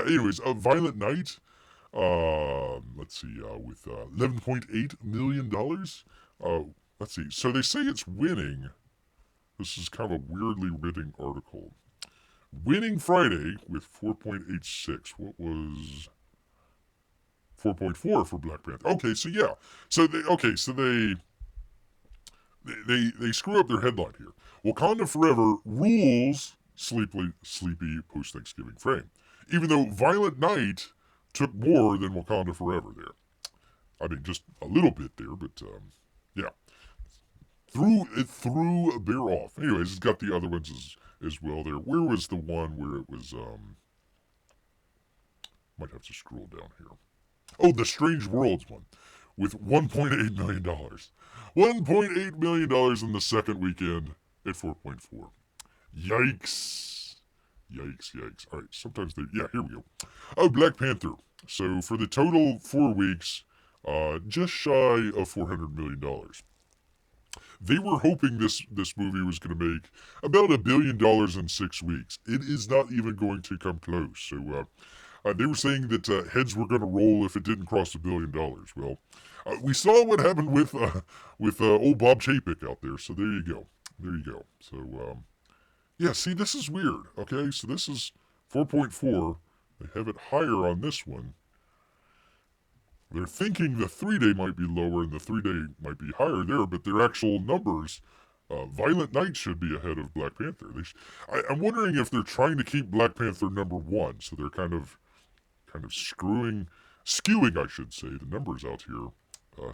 anyways, Violent Night, let's see, with $11.8 million. Let's see, so they say it's winning. This is kind of a weirdly written article. Winning Friday with 4.86. What was 4.4 for Black Panther? Okay, so yeah. They screw up their headline here. Wakanda Forever rules sleepy post-Thanksgiving frame. Even though Violent Night took more than Wakanda Forever there. I mean, just a little bit there, but yeah. It threw a bear off. Anyways, it's got the other ones as well there. Where was the one where it was, might have to scroll down here. Oh, the Strange Worlds one with $1.8 million. $1.8 million in the second weekend at 4.4. Yikes. Yikes. All right, sometimes here we go. Black Panther. So for the total 4 weeks, just shy of $400 million. They were hoping this movie was going to make about $1 billion in 6 weeks. It is not even going to come close. So they were saying that heads were going to roll if it didn't cross $1 billion. Well, we saw what happened with old Bob Chapek out there. So there you go. So yeah, see, this is weird. Okay, so this is 4.4. They have it higher on this one. They're thinking the 3-day might be lower and the 3-day might be higher there, but their actual numbers, Violent Night should be ahead of Black Panther. I'm wondering if they're trying to keep Black Panther number one, so they're kind of skewing, I should say, the numbers out here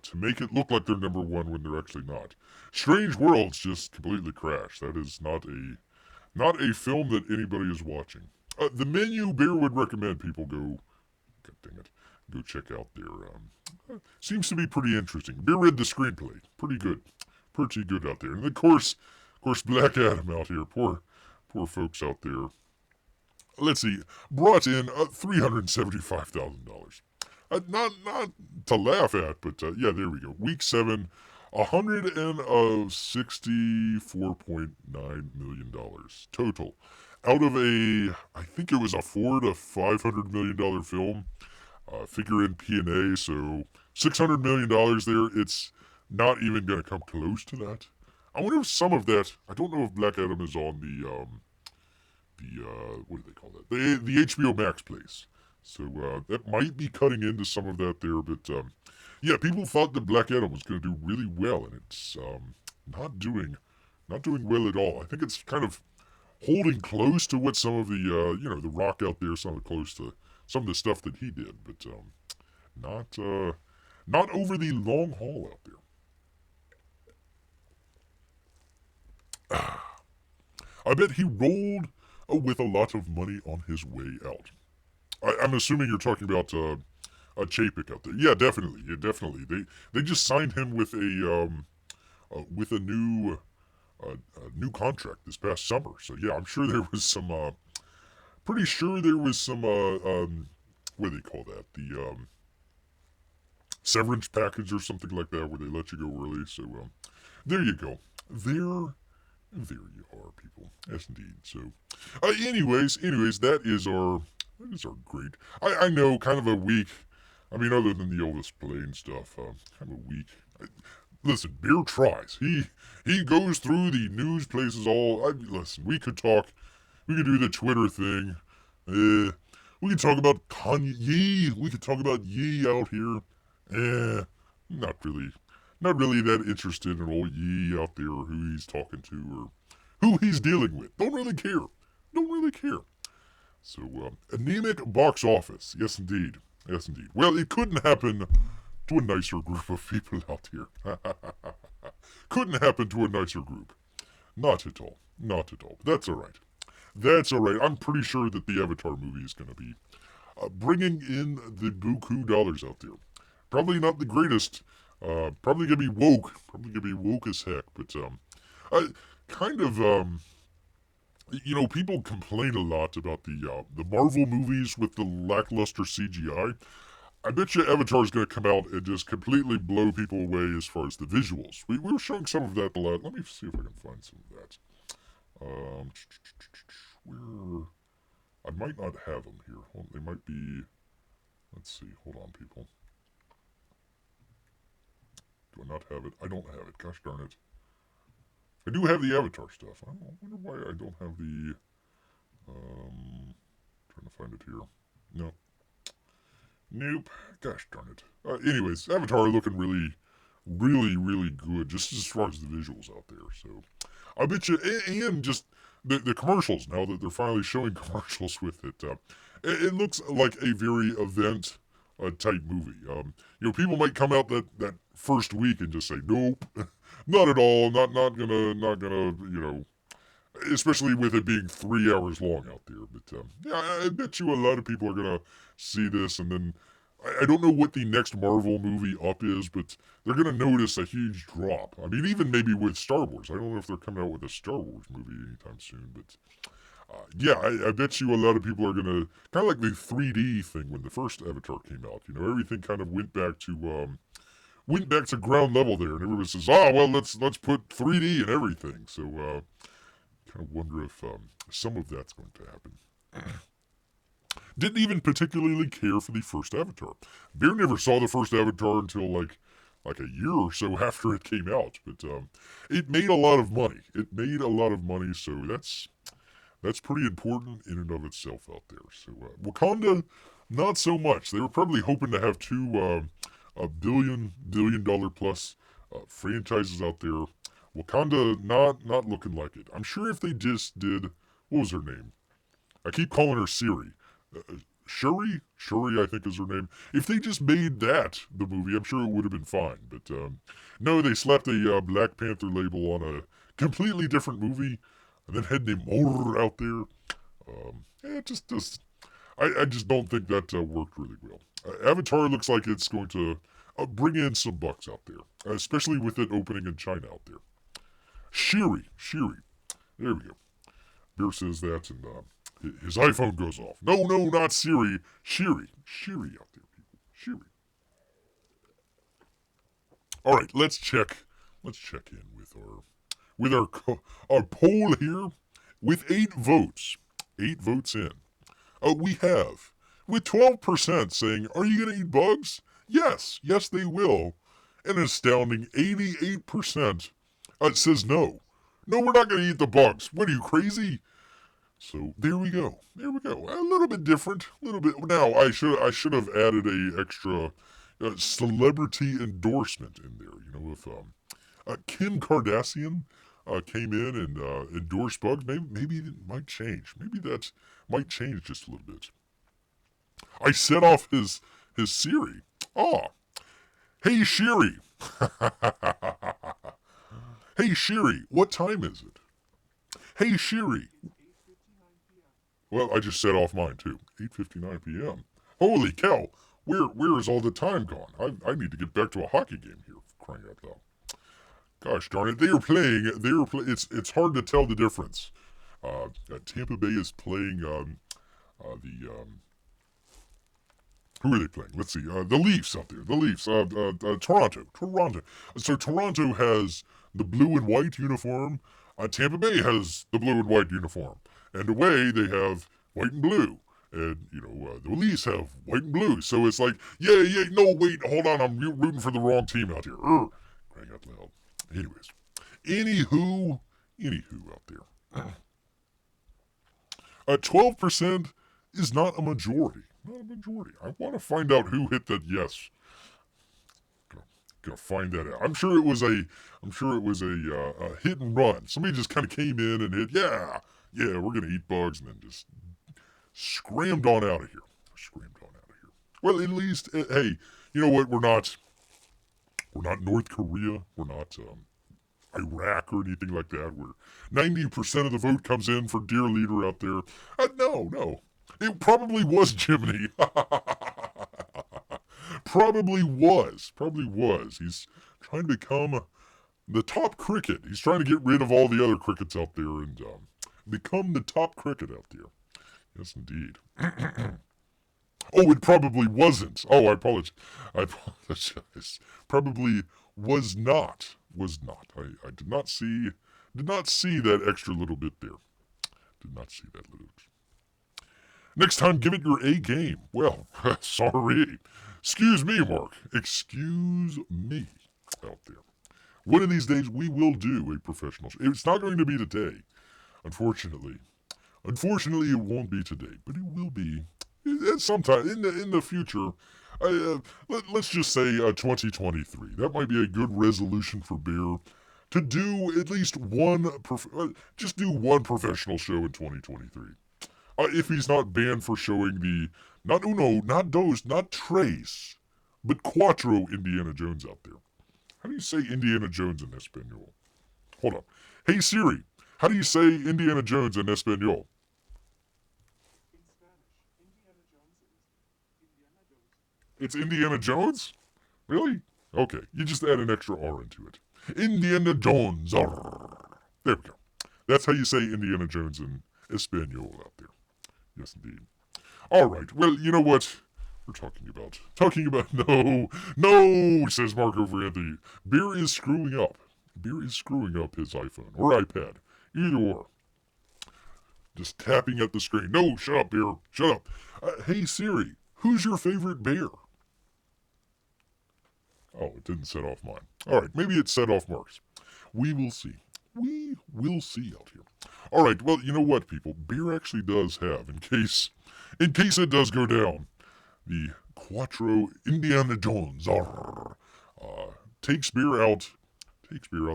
to make it look like they're number one when they're actually not. Strange Worlds just completely crashed. That is not a film that anybody is watching. The Menu, Bear would recommend people go. God dang it. Go check out their, seems to be pretty interesting. Bear read the screenplay. Pretty good out there. And of course, Black Adam out here. Poor folks out there. Let's see, brought in $375,000. Not to laugh at, but yeah, there we go. Week 7, $164.9 million total. Out of I think it was a $400 to $500 million film. Figure in P&A, so $600 million there. It's not even going to come close to that. I wonder if some of that, I don't know if Black Adam is on what do they call that? The HBO Max place. So that might be cutting into some of that there, but yeah, people thought that Black Adam was going to do really well, and it's not doing well at all. I think it's kind of holding close to what some of the the Rock out there, some of the stuff that he did, but not over the long haul out there. I bet he rolled with a lot of money on his way out. I'm assuming you're talking about Chapek out there. Yeah, definitely. Yeah, definitely. They just signed him with a new contract this past summer. So yeah, I'm sure there was some. Pretty sure there was some. What do they call that? The severance package or something like that, where they let you go early. So there you go. There you are, people. Yes, indeed. So, anyways, that is our great. I know, kind of a week. I mean, other than the Elvis playing stuff, kind of a week. Listen, Beer tries. He goes through the news places all. Listen, we could talk. We could do the Twitter thing. We could talk about Kanye. We could talk about Ye out here. Not really. Not really that interested in old Ye out there, or who he's talking to, or who he's dealing with. Don't really care. Don't really care. So, anemic box office. Yes, indeed. Yes, indeed. Well, it couldn't happen to a nicer group of people out here. Couldn't happen to a nicer group. Not at all. Not at all. That's all right. That's all right. I'm pretty sure that the Avatar movie is going to be bringing in the buku dollars out there. Probably not the greatest. Probably gonna be woke. Probably gonna be woke as heck. But I kind of people complain a lot about the Marvel movies with the lackluster CGI. I bet you Avatar's gonna come out and just completely blow people away as far as the visuals. We were showing some of that a lot. Let me see if I can find some of that. Where I might not have them here. Well, they might be. Let's see. Hold on, people. Do I not have it? I don't have it. Gosh darn it. I do have the Avatar stuff. I wonder why I don't have the. Trying to find it here. No. Nope. Gosh darn it. Anyways, Avatar looking really good, just as far as the visuals out there. So, I bet you, and just the commercials, now that they're finally showing commercials with it, it looks like a very event type movie. People might come out that first week and just say, nope, not at all, not gonna, especially with it being 3 hours long out there. But yeah, I bet you a lot of people are gonna see this, and then I don't know what the next Marvel movie up is, but they're gonna notice a huge drop. I mean, even maybe with Star Wars. I don't know if they're coming out with a Star Wars movie anytime soon, but yeah, I bet you a lot of people are gonna kind of like the 3D thing when the first Avatar came out. Everything kind of went back to ground level there, and everybody says, "Oh, well, let's put 3D in everything." So, kind of wonder if some of that's going to happen. Didn't even particularly care for the first Avatar. Bear never saw the first Avatar until like a year or so after it came out, but it made a lot of money. It made a lot of money, so that's pretty important in and of itself out there. So Wakanda, not so much. They were probably hoping to have two a billion dollar plus franchises out there. Wakanda not looking like it. I'm sure if they just did, what was her name? I keep calling her Siri. Shuri, I think is her name. If they just made that the movie, I'm sure it would have been fine. But no, they slapped a Black Panther label on a completely different movie, and then had Namor out there. Yeah, just I just don't think that worked really well. Avatar looks like it's going to bring in some bucks out there, especially with it opening in China out there. Shiri. There we go. Bear says that, and his iPhone goes off. No, not Siri. Shiri out there, people. Shiri. All right, let's check in with our poll here. With 8 votes in, we have with 12% saying, "Are you gonna eat bugs?" Yes, they will. An astounding 88% says no. No, we're not gonna eat the bugs. What are you, crazy? So there we go. A little bit different. A little bit. Now I should have added a extra celebrity endorsement in there. If Kim Kardashian came in and endorsed bugs, maybe it might change. Maybe that might change just a little bit. I set off his Siri. Ah, hey Siri. Hey Siri, what time is it? Hey Siri. Well, I just set off mine too. 8:59 p.m. Holy cow! Where is all the time gone? I need to get back to a hockey game here. For crying out loud! Gosh darn it! They are playing. It's hard to tell the difference. Tampa Bay is playing the who are they playing? Let's see. The Leafs out there. The Leafs. Toronto. So Toronto has the blue and white uniform. Tampa Bay has the blue and white uniform. And away they have white and blue. And, the Leafs have white and blue. So it's like, yeah, no, wait, hold on. I'm rooting for the wrong team out here. Crying out loud. Anyways. Anywho out there. 12% is not a majority. Not a majority. I want to find out who hit that yes. Gonna find that out. I'm sure it was a hit and run. Somebody just kind of came in and hit, yeah, we're gonna eat bugs, and then just scrammed on out of here. Well, at least, hey, you know what? We're not North Korea. We're not Iraq or anything like that, where 90% of the vote comes in for dear leader out there. No. It probably was Jiminy. Probably was. He's trying to become the top cricket. He's trying to get rid of all the other crickets out there and become the top cricket out there. Yes, indeed. Oh, it probably wasn't. Oh, I apologize. Probably was not. I did not see that extra little bit there. Did not see that little. Next time, give it your A game. Well, sorry. Excuse me, Mark. Excuse me out there. One of these days, we will do a professional show. It's not going to be today, unfortunately. Unfortunately, it won't be today, but it will be at sometime in the future. Let's just say 2023. That might be a good resolution for Bear to do at least one professional show in 2023. If he's not banned for showing the, not uno, not dos, not tres, but cuatro Indiana Jones out there. How do you say Indiana Jones in Espanol? Hold on. Hey Siri, how do you say Indiana Jones in Espanol? In Spanish, Indiana Jones is Indiana Jones. It's Indiana Jones? Really? Okay, you just add an extra R into it. Indiana Jones. Arr. There we go. That's how you say Indiana Jones in Espanol out there. Yes, indeed. All right. Well, you know what we're talking about. No, says Marco Anthony. Beer is screwing up. His iPhone or iPad. Either or. Just tapping at the screen. No, shut up, Beer. Shut up. Hey, Siri, who's your favorite bear? Oh, it didn't set off mine. All right, maybe it set off Mark's. We will see. Out here. All right, well, you know what, people? Beer actually does have, in case it does go down, the Quattro Indiana Jones. Takes beer out.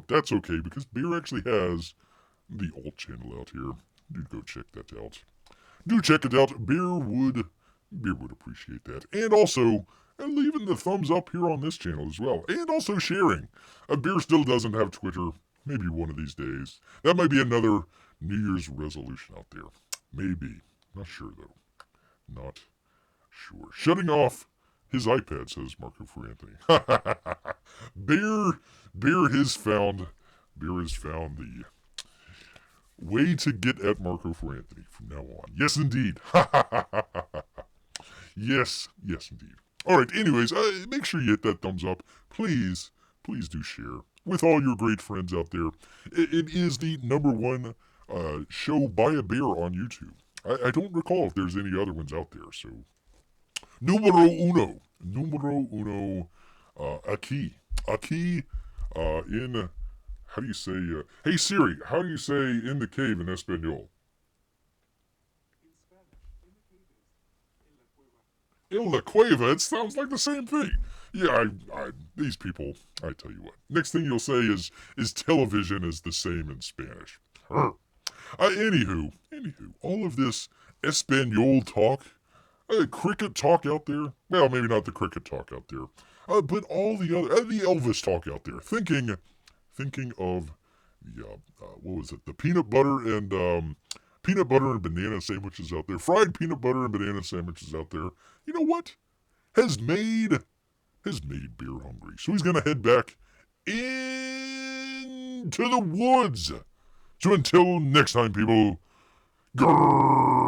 That's okay, because Beer actually has the alt channel out here. Do go check that out. Do check it out. Beer would appreciate that. And also, leaving the thumbs up here on this channel as well. And also sharing. Beer still doesn't have Twitter. Maybe one of these days. That might be another New Year's resolution out there. Maybe. Not sure, though. Not sure. Shutting off his iPad, says Marco for Anthony. Beer has found the way to get at Marco for Anthony from now on. Yes, indeed. Yes, indeed. All right, anyways, make sure you hit that thumbs up. Please do share with all your great friends out there. It is the #1 show by a bear on YouTube. I don't recall if there's any other ones out there, so. Numero uno, aquí, in, how do you say, hey Siri, how do you say in the cave in Espanol? In Spanish, in the cave is in la cueva. In la cueva, it sounds like the same thing. Yeah, these people, I tell you what. Next thing you'll say is television is the same in Spanish. Anywho, all of this Espanol talk, cricket talk out there. Well, maybe not the cricket talk out there, but all the other, the Elvis talk out there. Thinking of the, what was it? The peanut butter and peanut butter and banana sandwiches out there, fried peanut butter and banana sandwiches out there, you know what? Has made Beer hungry. So he's gonna head back into the woods. So until next time, people, grrr.